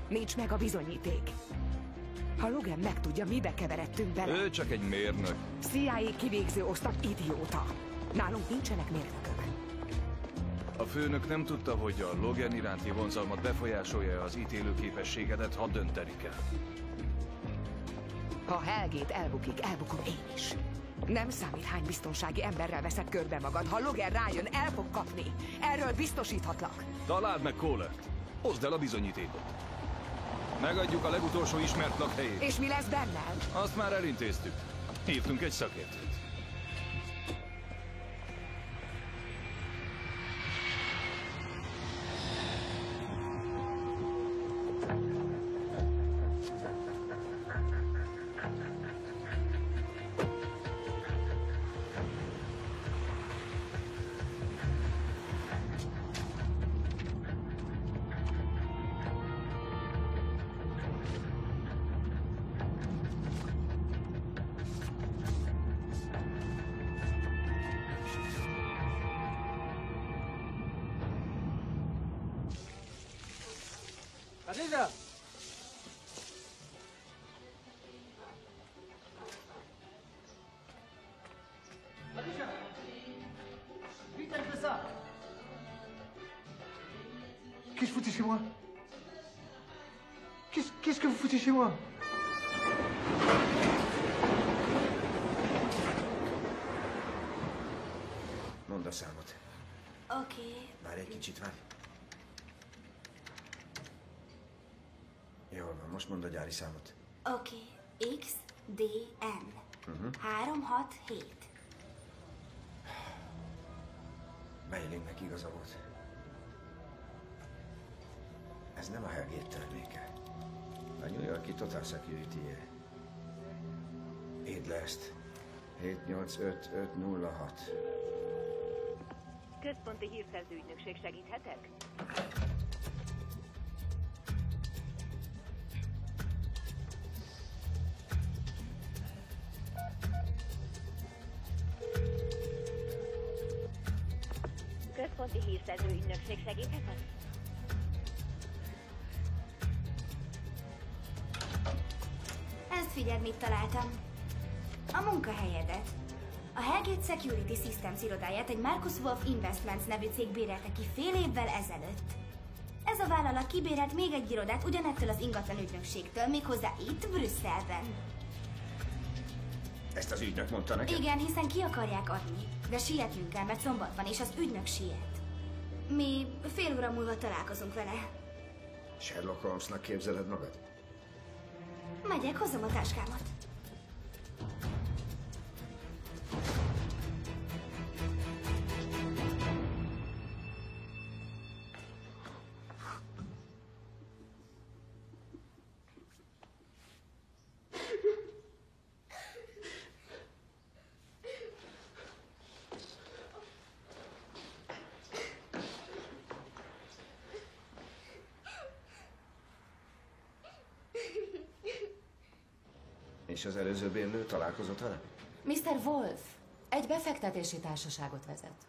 nincs meg a bizonyíték. Ha Logan megtudja, mibe keveredtünk bele... Ő csak egy mérnök. CIA kivégző osztag idióta. Nálunk nincsenek mérnökök. A főnök nem tudta, hogy a Logan iránti vonzalmat befolyásolja az ítélőképességedet, ha dönteni kell. Ha Hellgate elbukik, elbukom én is. Nem számít, hány biztonsági emberrel veszed körbe magad. Ha Logan rájön, el fog kapni. Erről biztosíthatlak. Találd meg Kohlert. Hozd el a bizonyítékot. Megadjuk a legutolsó ismert lakhelyét. És mi lesz bennel? Azt már elintéztük. Hívtunk egy szakértőt. Khadija! Khadija! Vite avec ça! Qu'est-ce que vous foutez chez moi? Qu'est-ce que vous foutez chez moi? Mondd a számot. Oké. Várj egy kicsit, várj. Jól van, most mondd a gyári számot. Oké. XDN. 367. Meilingnek igaza volt. Ez nem a Hellgate terméke. A New York-i Total Security-je. Írd le ezt. 785-506. Központi hírszerző ügynökség, segíthetek? Központi hírszerző ügynökség, segíthetek? Ezt figyeld, mit találtam. A munkahelyedet. A Hellgate Security Systems irodáját egy Marcus Wolf Investments nevű cég bérelte ki fél évvel ezelőtt. Ez a vállalat kibérelt még egy irodát ugyanettől az ingatlan ügynökségtől, méghozzá itt, Brüsszelben. Ezt az ügynök mondta nekem? Igen, hiszen ki akarják adni. De sietnünk kell, mert szombat van, és az ügynök siet. Mi fél óra múlva találkozunk vele. Sherlock Holmesnak képzeled magad? Megyek, hozom a táskámat. És az előző bérlő találkozott vele? Mr. Wolf egy befektetési társaságot vezet.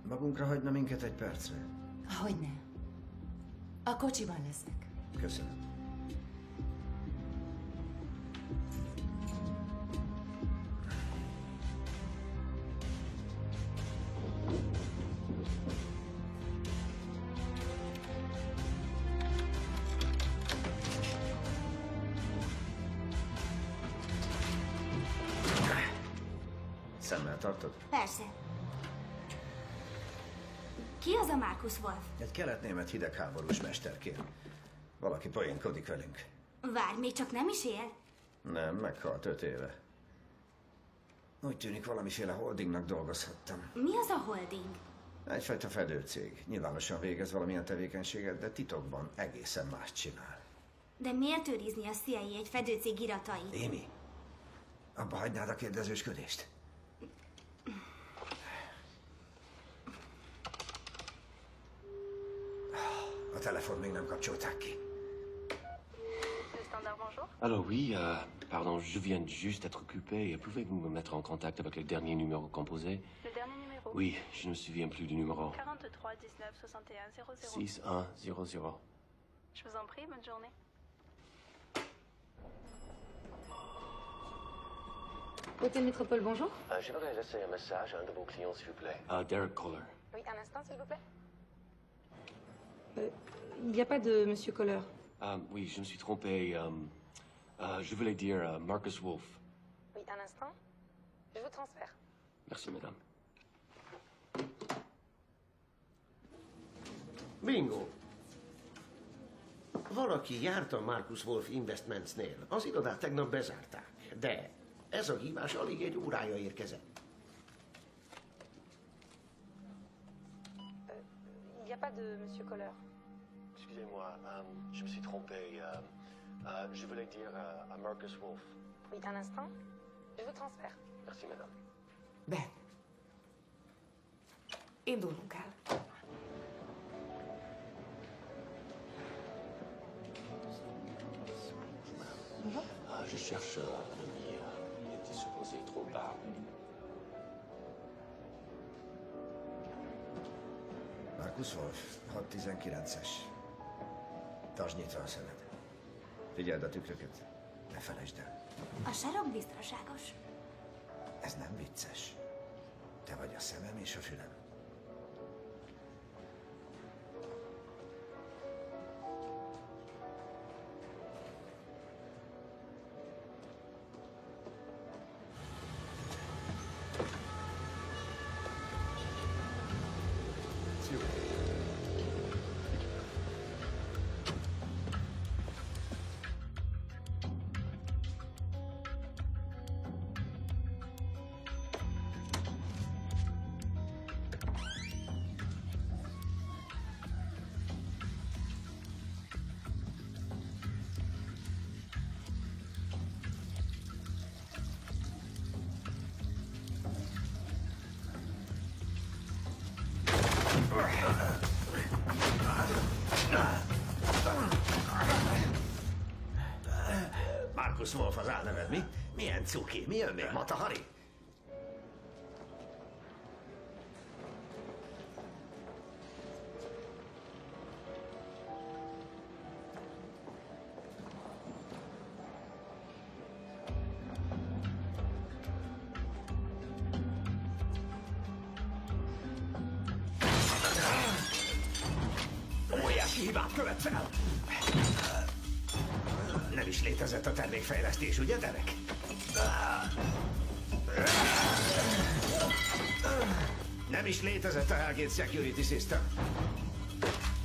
Magunkra hagyna minket egy percre? Hogyne. A kocsiban leszek. Köszönöm. Szemmel tartod? Persze. Ki az a Marcus Wolf? Egy kelet-német hidegháborús mesterkér. Valaki poénkodik velünk. Várj, még csak nem is él? Nem, meghalt 5 éve. Úgy tűnik, valamiféle holdingnak dolgozhattam. Mi az a holding? Egyfajta fedőcég. Nyilvánosan végez valamilyen tevékenységet, de titokban egészen más csinál. De miért őrizni a CIA egy fedőcég iratait? Amy, abba hagynád a kérdezősködést? A telefon még nem kapcsolták ki. Alors oui, pardon, je viens juste d'être occupé. Pouvez-vous me mettre en contact avec le dernier numéro composé? Le dernier numéro? Oui, je ne me souviens plus du numéro. 43 19 61 00. 6100. Je vous en prie, bonne journée. Hôtel Métropole, bonjour. J'aimerais laisser un message à un de vos clients, s'il vous plaît. Derek Kohler. Oui, un instant, s'il vous plaît. Il n'y a pas de Monsieur Kohler. Oui, je me suis trompé. Je voulais dire Marcus Wolf. Oui, un instant. Je vous transfère. Merci, madame. Bingo! Valaki járt a Marcus Wolf Investmentsnél. Az irodát tegnap bezárták, de ez a hívás alig egy órája érkezett. Il n'y a pas de Monsieur Kohler. Excusez-moi, je me suis trompé. Je voulais dire Marcus Wolf. Oui, un instant. Je vous transfère. Merci, madame. Ben. Indulnunk kell. Je cherche un ami. Il était supposé trop tard. Marcus Wolf, 619-es. Tartsd nyitva a szemed. Figyeld a tükröket. Ne felejtsd el. A sarok biztonságos. Ez nem vicces. Te vagy a szemem és a fülem. Marcus Wolf az álneved, mi? Milyen cuki? Mi jön még, Mata Hari? Óriási hibát követsz el! Ne nem is létezett a termékfejlesztés, ugye, Derek? Nem is létezett a Hellgate Security System.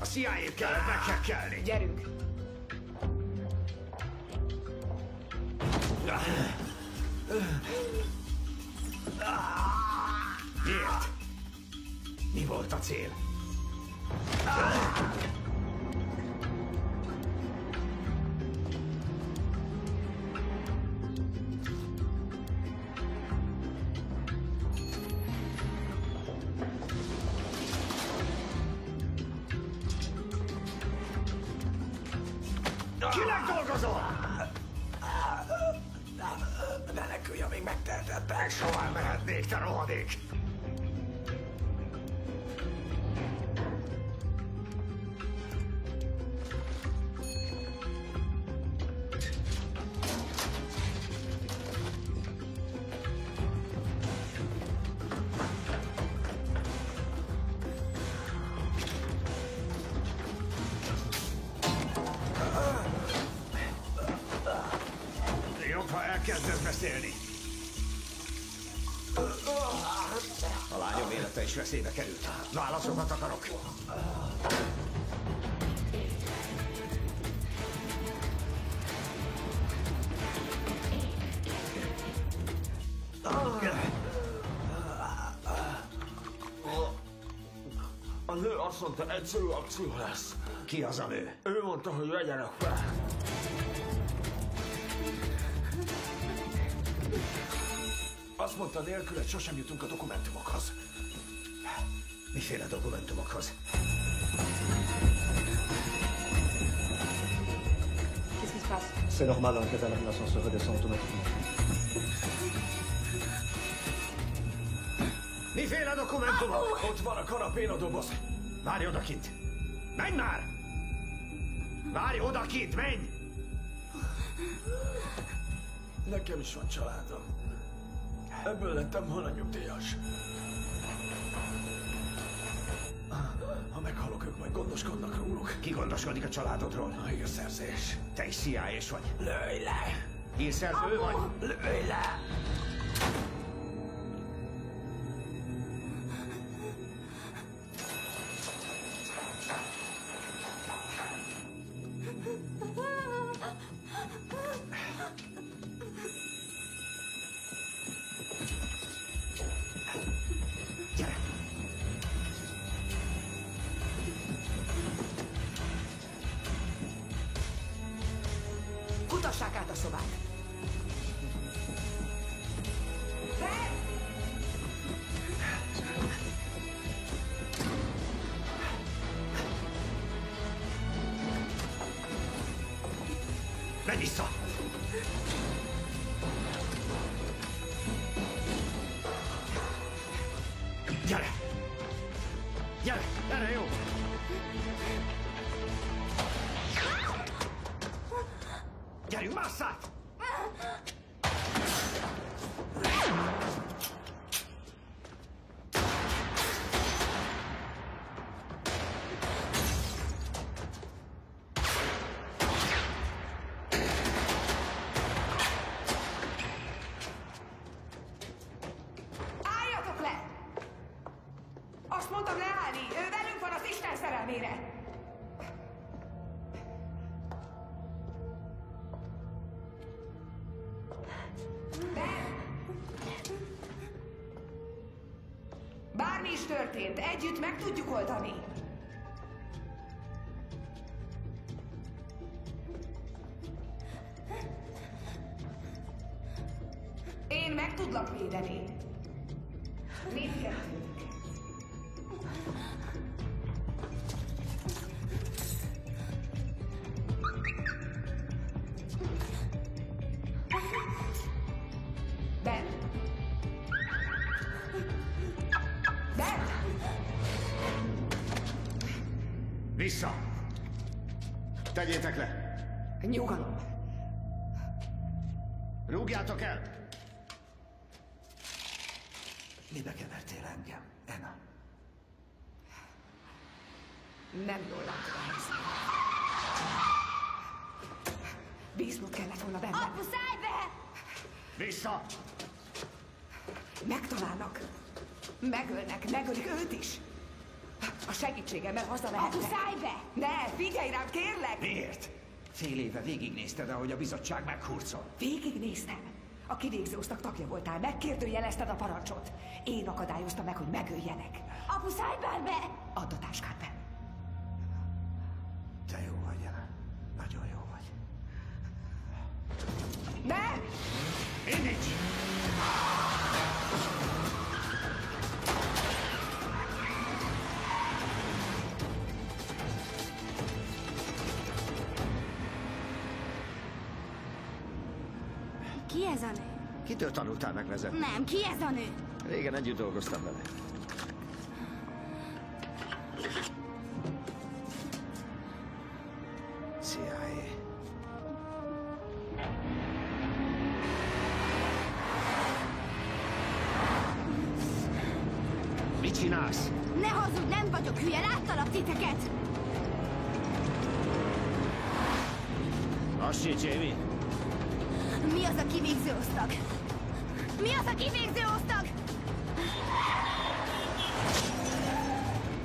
A CIA-t kellett meghekkelni. Gyerünk! Miért? Mi volt a cél? Kinek dolgozol? Menekülj, amíg megteheted be. Soha mehetnék, te rohadék! Jobb, ha elkezdesz beszélni. A lányom élete is veszélybe került. Válaszokat akarok. A nő azt mondta, egyszerű akció lesz. Ki az a nő? Ő mondta, hogy vegyenek fel. Azt mondta, nélküled sosem jutunk a dokumentumokhoz. Miféle dokumentumokhoz? Qu'est-ce qui se passe? C'est normal dans le cas d'un ascenseur redescend automatiquement. Miféle dokumentumok? Ott van a kanapén a doboz. Várj odakint! Menj már! Várj odakint, menj! Nekem is van családom. Ebből lettem volna nyugdíjas. Ha meghalok, ők majd gondoskodnak róluk. Ki gondoskodik a családodról? A hírszerzés. Te is CIA-s vagy. Lőj le! Hírszerző vagy? Lőj le! Kutassák át a szobát! Menj vissza! Gyere! Gyere! Erre jó! Gyerünk, masszát! Álljatok le! Azt mondtam leállni! Ő velünk van az Isten szerelmére! Bármi is történt, együtt meg tudjuk oldani. Én meg tudlak védeni. Mindkettőnk. Ben? Ben? Vissza! Tegyétek le! Nyugalom. Rúgjátok el! Mibe kevertél engem, Anna? Nem jól látod a helyzetet. Bíznod volna benne. Apu, szállj be! Vissza! Megtalálnak. Megölik őt is. A segítségemmel hazamehetnek. Apu, szállj be! Ne, figyelj rám, kérlek! Miért? Fél éve végignézted, ahogy a bizottság meghurcol. Végignéztem. A kivégző osztag tagja voltál, megkérdőjelezted a parancsot. Én akadályoztam meg, hogy megöljenek. Apu, szállj már be! Add a táskát be. Te jó vagy, Ellen. Nagyon jó vagy. Ne! Indíts! Ki ez a nő? Kitől tanultál megvezetni? Nem, ki ez a nő? Régen együtt dolgoztam vele. CIA. Mit csinálsz? Ne hazudj, nem vagyok hülye, láttalak titeket! Lassíts, Amy! Mi az a kivégző osztag? Mi az a kivégző osztag?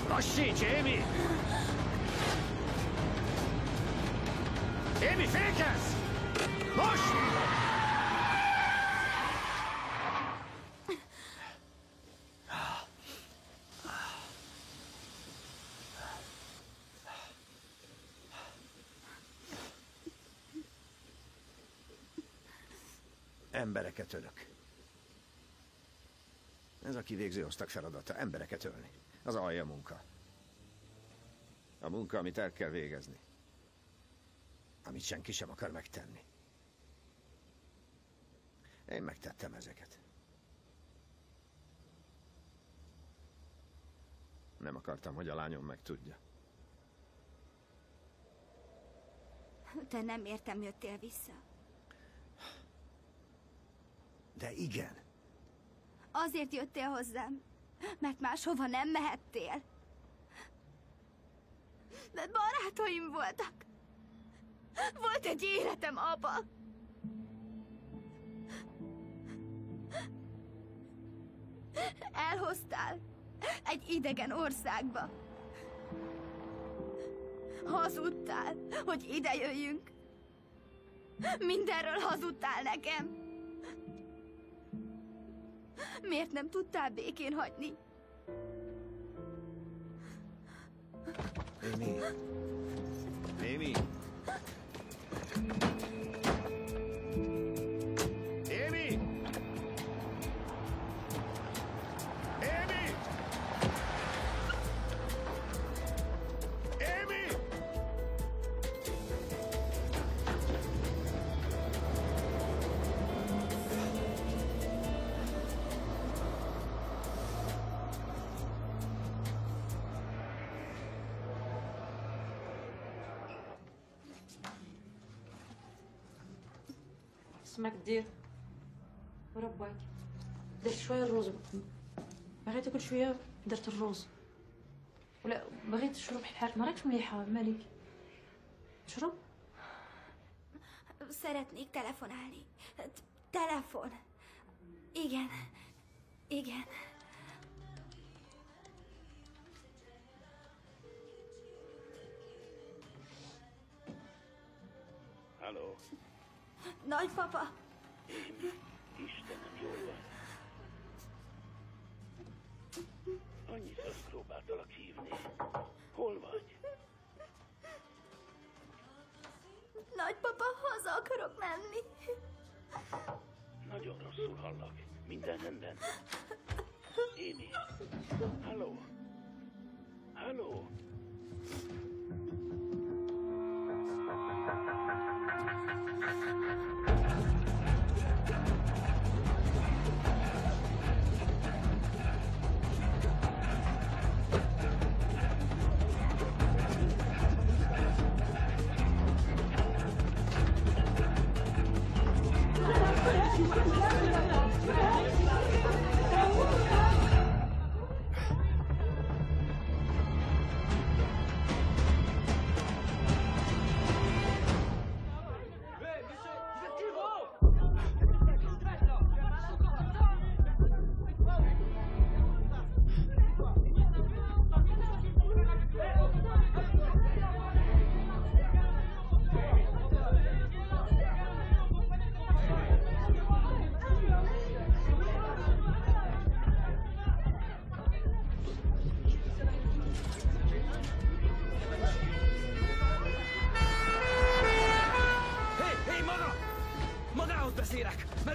Lassíts, Amy! Amy, fékezz! Most! Embereket ölök. Ez a kivégző osztag feladata, embereket ölni. Az alja munka. A munka, amit el kell végezni. Amit senki sem akar megtenni. Én megtettem ezeket. Nem akartam, hogy a lányom megtudja. Te nem értem, jöttél vissza. De igen. Azért jöttél hozzám, mert máshova nem mehettél. De barátaim voltak. Volt egy életem, apa. Elhoztál egy idegen országba. Hazudtál, hogy ide jöjjünk. Mindenről hazudtál nekem. Miért nem tudtál békén hagyni? Amy. Amy. Amy! Amy! Amy! سمعك دير وربك درت شويه الرز بغيت اكل شويه درت الرز ولا بغيت تشرب حار ما راكش مليحه مالك شرب Szeretnék telefonálni. Telefon. Igen. Igen. Halló? Nagypapa. Istenem, jól vagy. Annyiszor próbáltalak hívni. Hol vagy? Nagypapa, haza akarok menni. Nagyon rosszul hallak. Minden rendben? Amy? Halló? Halló?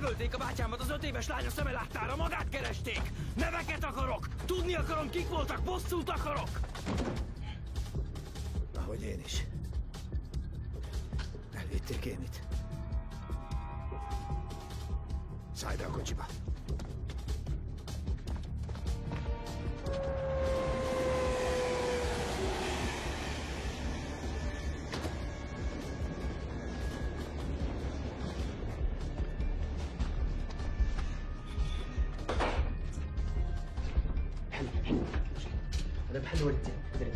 Megölték a bátyámat az 5 éves lánya szeme láttára, magát keresték! Neveket akarok! Tudni akarom, kik voltak, bosszút akarok! Ahogy én is. Elvitték Émit. Szállj be a kocsiba. أنا بحل ودي أدري.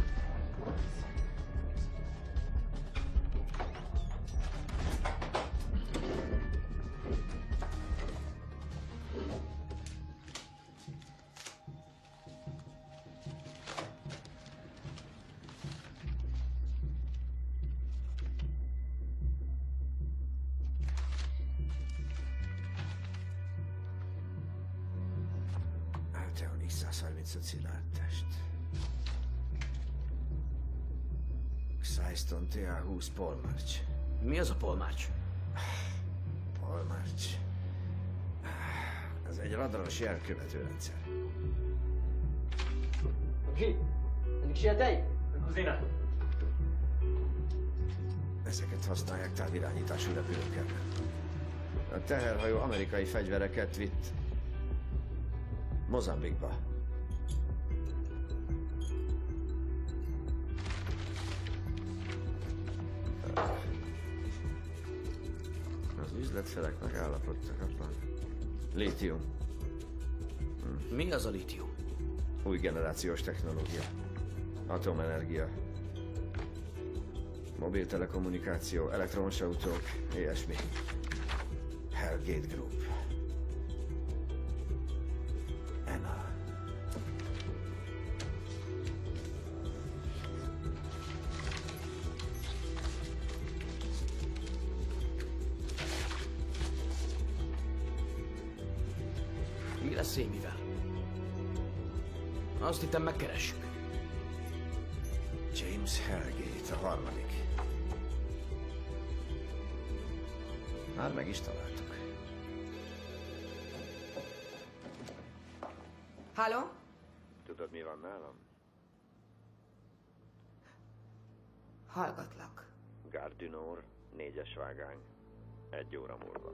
Alteon X-135 szilárdtest. Xyston TA-20 Polmarch. Mi az a Polmarch? Polmarch. Ez egy radaros jelkövető rendszer. Oké, ennek sietej? Kuzina. Ezeket használják távirányítású repülőkkel. A teherhajó amerikai fegyvereket vitt Mozambikba. Az üzletfelek megállapodtak abban. Lítium. Mi az a lítium? Új generációs technológia. Atomenergia. Mobiltelekommunikáció, elektromos autók, ilyesmi. Hellgate Group. Emma. Mi lesz Émivel? Azt hittem megkeressük. James Hellgate, a harmadik. Már meg is találtuk. Halló? Tudod, mi van nálam? Hallgatlak. Gardinor, 4-es vágány. 1 óra múlva.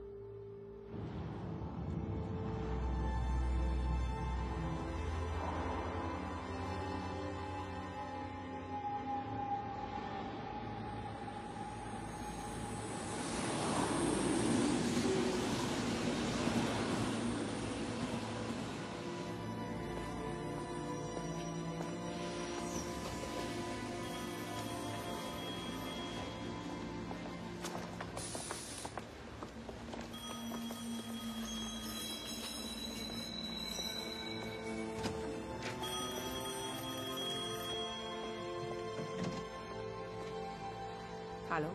Halló?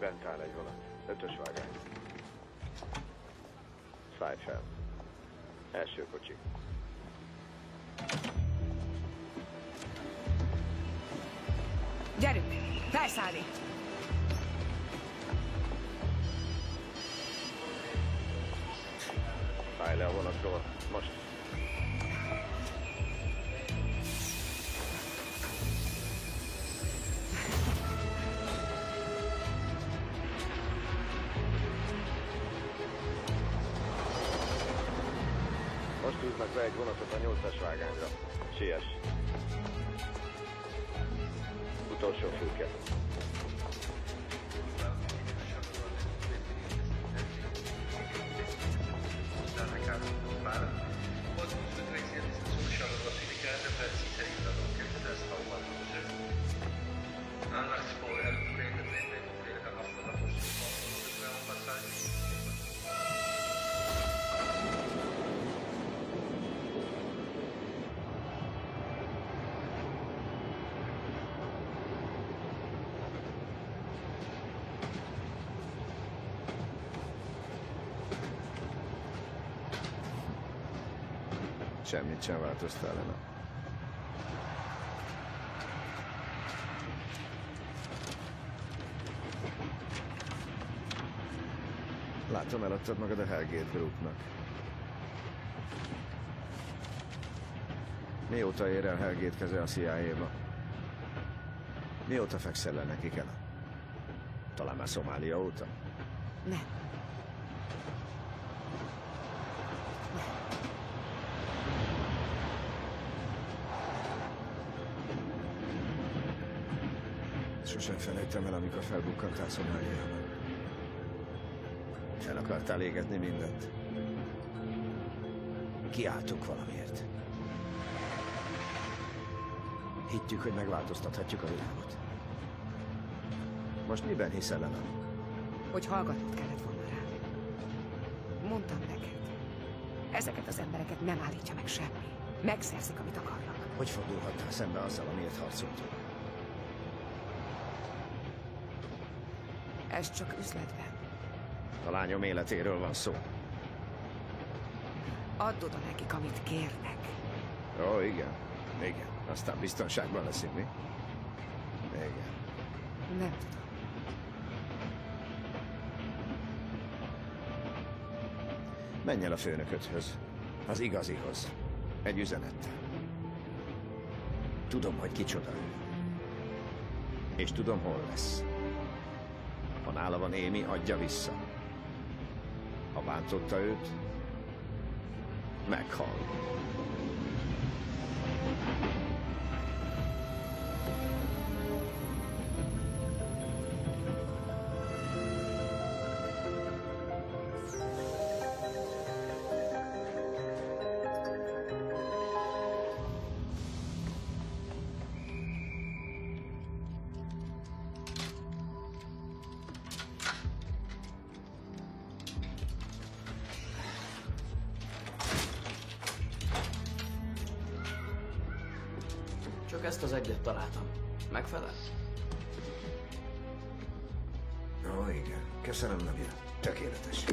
Bent áll egy vonat. 5-ös vágány. Szállj fel. Első kocsi. Gyerünk! Felszállni! Szállj le a vonatról. Most. Most húznak be egy vonatot a 8-as vágányra. Siess. Utolsó fülke. Semmit sem változtál, Lena. Látom, eladtad magad a Hellgate Groupnak. Mióta ér el Hellgate keze a CIA-ba? Mióta fekszel le nekik el? Talán már Szomália óta? Nem. Sosem felejtem el, amikor felbukkantál Szomáliában. El akartál égetni mindent. Kiálltunk valamiért. Hittük, hogy megváltoztathatjuk a világot. Most miben hiszel, Lena? Hogy hallgatnod kellett volna rá. Mondtam neked. Ezeket az embereket nem állítja meg semmi. Megszerzik, amit akarnak. Hogy fordulhattál szembe azzal, amiért harcoltunk? Ez csak üzletben. A lányom életéről van szó. Add oda nekik, amit kérnek. Ó, igen. Igen. Aztán biztonságban leszünk, mi? Igen. Nem tudom. Menj el a főnöködhöz. Az igazihoz. Egy üzenettel. Tudom, hogy kicsoda ő. És tudom, hol lesz. Ha nála van Amy, adja vissza. Ha bántotta őt, meghal. Csak ezt az egyet találtam. Megfelel? Ó, igen. Köszönöm, Nadia. Tökéletes.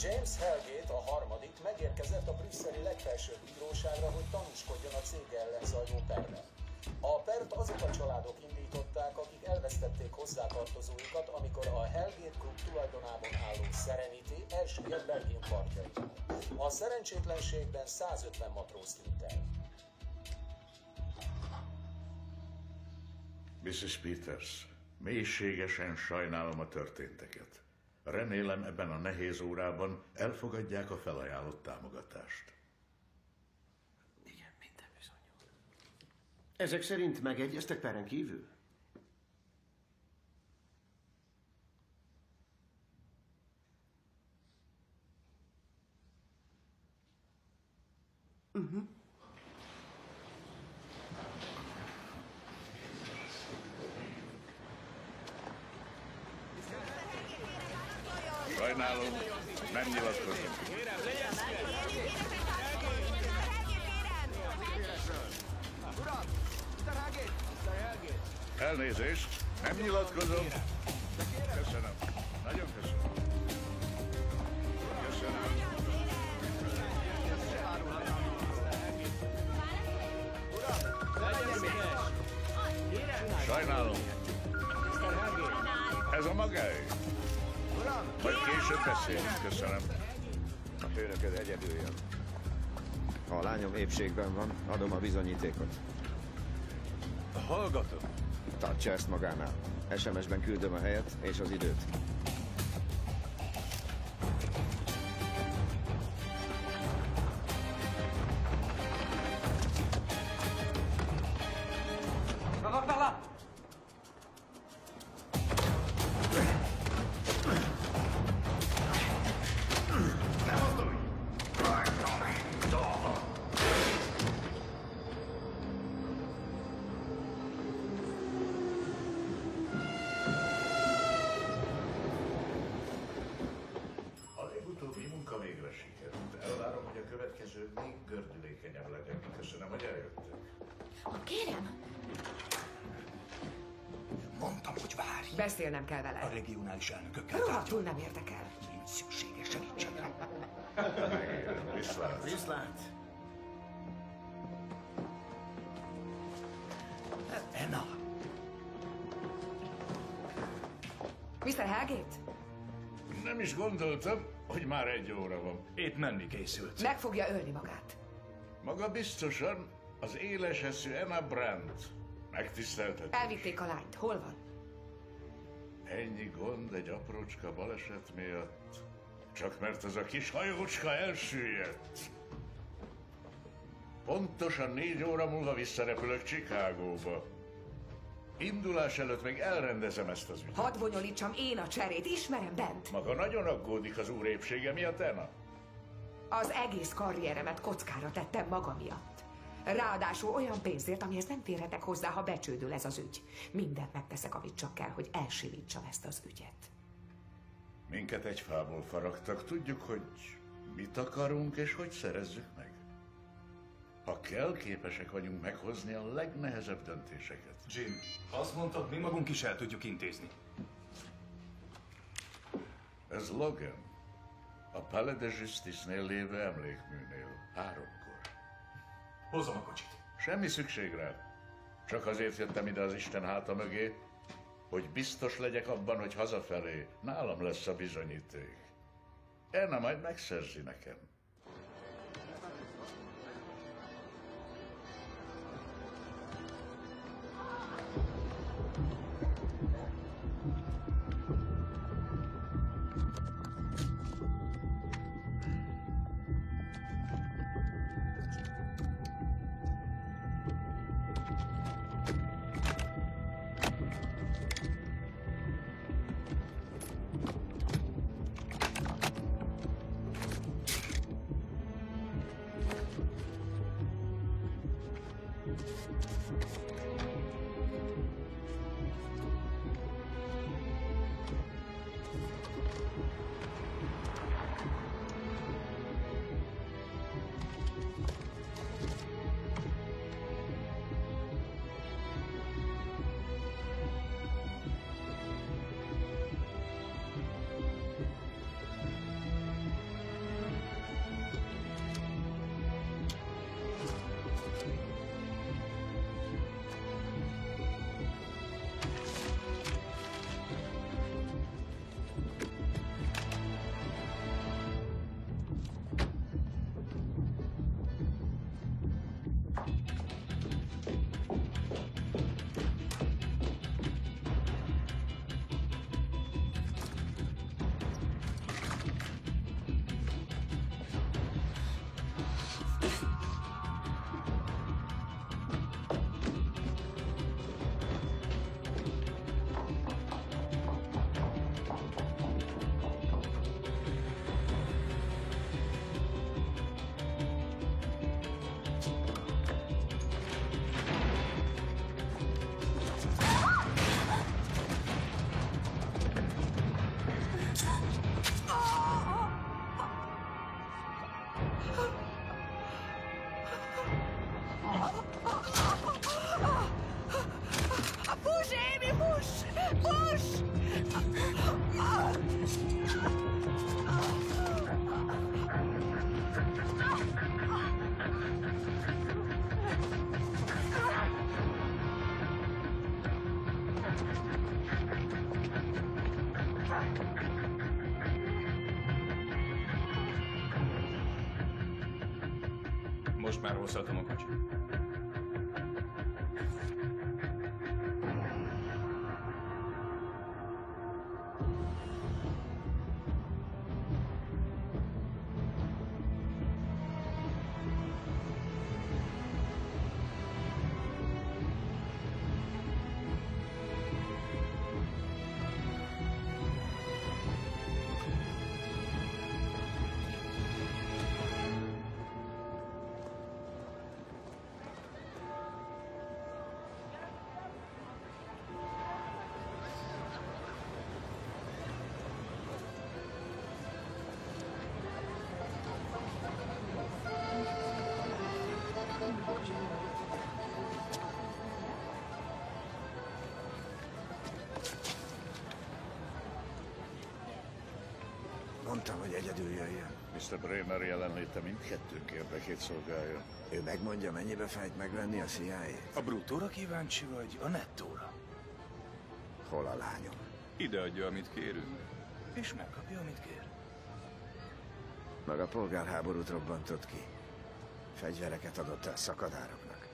James Hellgate, a harmadik, megérkezett a brüsszeli legfelsőbb bíróságra, hogy tanúskodjon a cég ellen zajló perben. A pert azok a családok indították, akik elvesztették hozzátartozóikat, amikor a Hellgate Group tulajdonában álló Serenity elsüllyedt Belgium partjainál. A szerencsétlenségben 150 matróz tűnt el. Mrs. Peters, mélységesen sajnálom a történteket. Remélem, ebben a nehéz órában elfogadják a felajánlott támogatást. Igen, minden bizonyos. Ezek szerint megegyeztek peren kívül? Sajnálom, nem nyilatkozom. Elnézést, nem nyilatkozom. Köszönöm. Nagyon köszönöm. Köszönöm. Sajnálom. Ez a magáé. Majd később beszélünk, köszönöm. A főnököd egyedül jön. Ha a lányom épségben van, adom a bizonyítékot. Hallgatom. Tartsa ezt magánál. SMS-ben küldöm a helyet és az időt. hogy a következő még gördülékenyebb legyen. Köszönöm, hogy eljöttek. Kérem! Mondtam, hogy várj. Beszélnem kell vele. A regionális elnökökkel Rohadtul nem érdekel. Nincs szüksége segítségre. Viszlát. Viszlát. Anna. Mr. Hellgate? Nem is gondoltam, hogy már 1 óra van. Épp menni készült. Meg fogja ölni magát. Maga biztosan az éles eszű Anna Brandt. Megtiszteltetés. Elvitték a lányt. Hol van? Ennyi gond egy aprócska baleset miatt. Csak mert az a kis hajócska elsüllyedt. Pontosan 4 óra múlva visszarepülök Chicagóba. Indulás előtt még elrendezem ezt az ügyet. Hadd bonyolítsam én a cserét. Ismerem bent. Maga nagyon aggódik az úr épsége miatt, Anna? Az egész karrieremet kockára tettem maga miatt. Ráadásul olyan pénzért, amihez nem férhetek hozzá, ha becsődül ez az ügy. Mindent megteszek, amit csak kell, hogy elsivítsam ezt az ügyet. Minket egy fából faragtak. Tudjuk, hogy mit akarunk és hogy szerezzük meg. Ha kell, képesek vagyunk meghozni a legnehezebb döntéseket. Jim, azt mondtad, mi magunk is el tudjuk intézni. Ez Logan. A Palais de Justice-nél lévő emlékműnél. 3-kor. Hozom a kocsit. Semmi szükség rá. Csak azért jöttem ide az Isten háta mögé, hogy biztos legyek abban, hogy hazafelé nálam lesz a bizonyíték. Anna majd megszerzi nekem. Most már hozhatom a kocsit. egyedül jöjjön. Mr. Bremer jelenléte mindkettőnk érdekét szolgálja. Ő megmondja, mennyibe fejt megvenni a CIA-t? A bruttóra kíváncsi vagy, a nettóra? Hol a lányom? Ide adja, amit kérünk, és megkapja, amit kér. Maga polgárháborút robbantott ki. Fegyvereket adott el szakadároknak.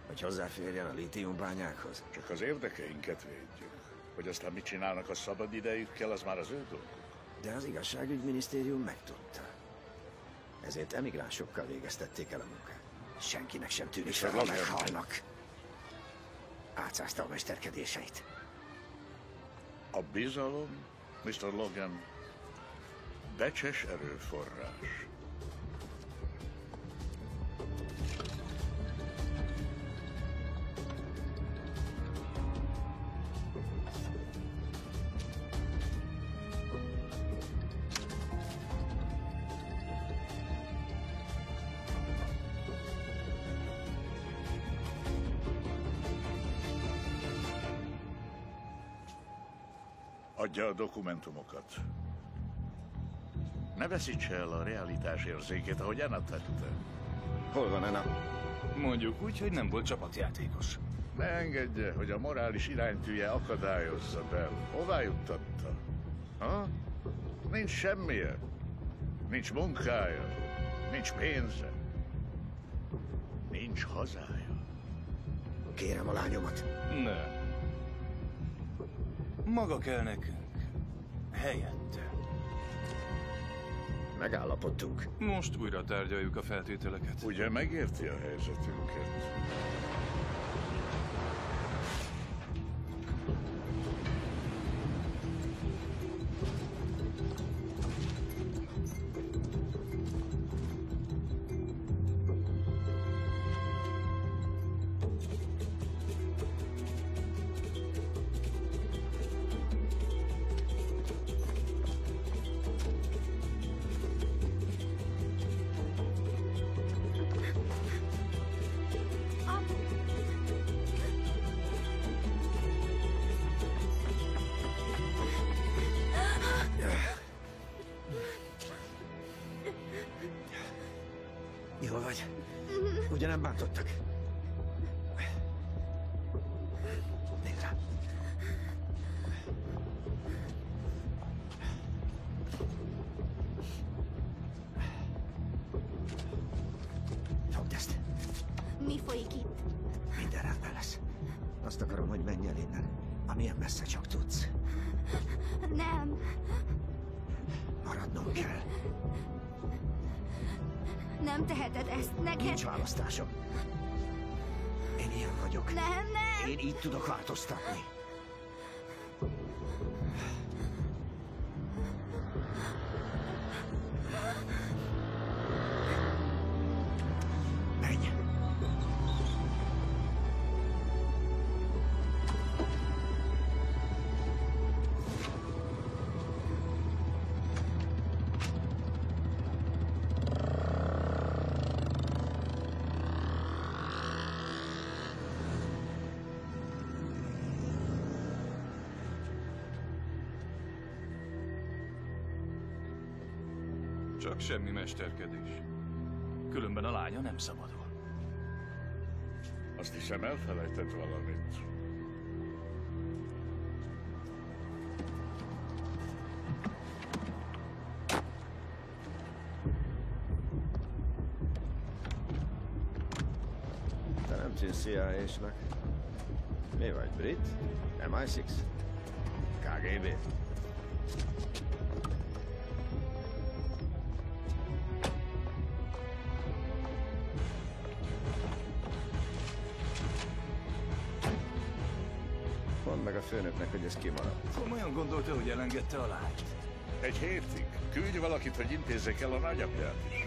Hogy hozzáférjen a lítiumbányákhoz. Csak az érdekeinket védjük. Hogy aztán mit csinálnak a szabad idejükkel, az már az ő dolguk. De az igazságügyminisztérium megtudta. Ezért emigránsokkal végeztették el a munkát. Senkinek sem tűnik fel, ha meghalnak. Átszázta a mesterkedéseit. A bizalom, Mr. Logan, becses erőforrás. Adja a dokumentumokat. Ne veszítse el a realitás érzékét, ahogy Anna tette. Hol van Anna? Mondjuk úgy, hogy nem volt csapatjátékos. Ne engedje, hogy a morális iránytűje akadályozza Bell. Hová juttatta? Ha? Nincs semmije. Nincs munkája. Nincs pénze. Nincs hazája. Kérem a lányomat. Nem. Maga kell nekünk. Helyette. Megállapodtunk. Most újra tárgyaljuk a feltételeket. Ugye megérti a helyzetünket? Jól vagy? Ugye nem bántottak? Nézd rá. Fogd ezt. Mi folyik itt? Minden rendben lesz. Azt akarom, hogy menj el innen. Amilyen messze csak tudsz. Nem. Maradnom kell. Nem teheted ezt, neked... Nincs választásom. Én ilyen vagyok. Nem. Én így tudok változtatni. Menj! Csak semmi mesterkedés. Különben a lánya nem szabadul. Azt hiszem, elfelejtett valamit. Te nem tűnsz CIA-snak. Mi vagy, brit? MI6? KGB? Mondd meg a főnöknek, hogy ez kimaradt. Komolyan gondolta, hogy elengedte a lányt? Egy hétig. Küldj valakit, hogy intézzék el a nagyapját is.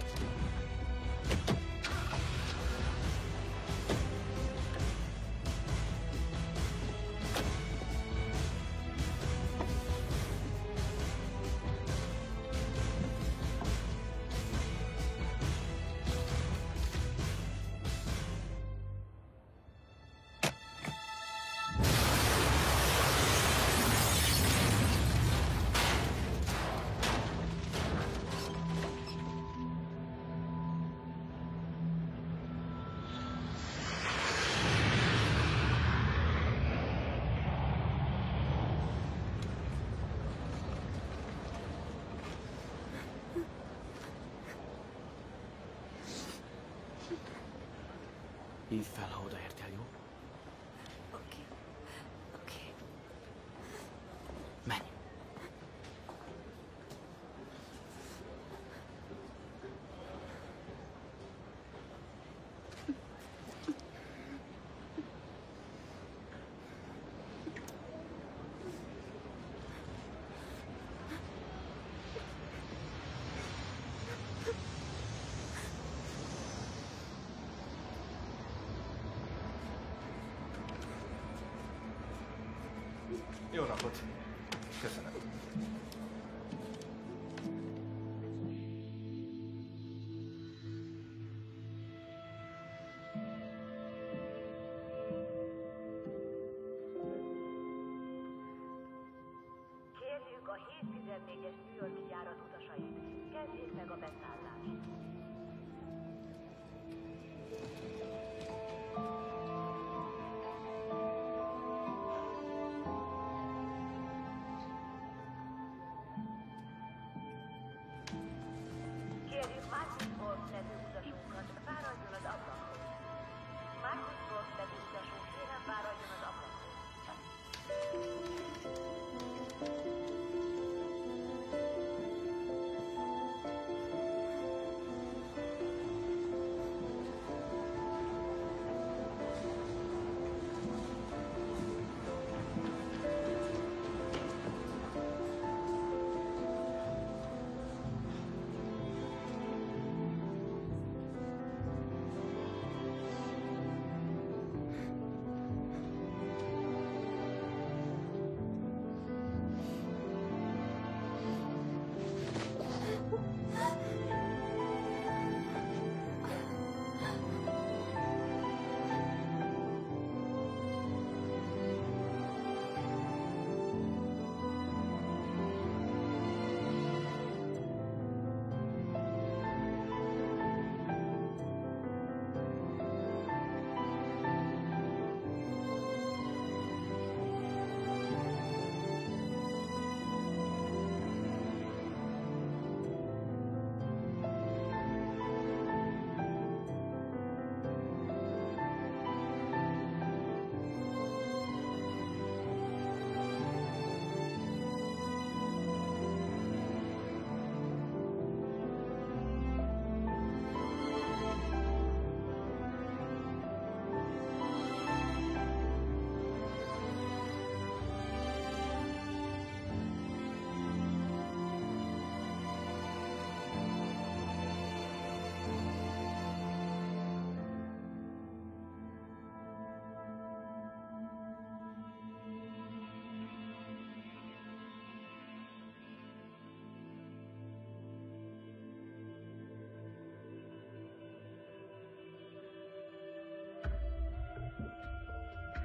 Hívd fel, ha odaértél, jó? Oké. Menj! Jó napot! Köszönöm. Kérjük a 714-es New York-i járat utasait, kezdjék meg a beszállást. Kérjük Marcus Wolf nevű utasunkat, fáradjon az ablakon. Marcus Wolf nevű utasunk, kérem fáradjon az ablakon.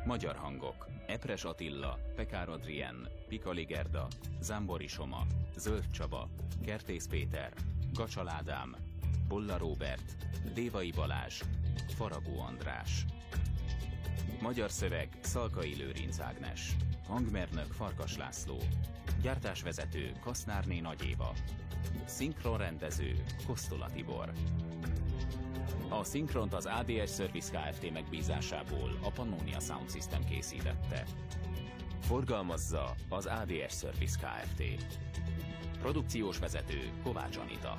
Magyar hangok: Epres Attila, Pekár Adrien, Pikali Gerda, Zámbori Soma, Zöld Csaba, Kertész Péter, Gacsal Ádám, Bolla Róbert, Dévai Balázs, Faragó András. Magyar szöveg: Szalkai Lőrinc Ágnes. Hangmérnök: Farkas László. Gyártásvezető: Kasznárné Nagy Éva. Szinkronrendező: Kosztola Tibor. A szinkront az ADS Service Kft. Megbízásából a Pannonia Sound System készítette. Forgalmazza az ADS Service Kft. Produkciós vezető: Kovács Anita.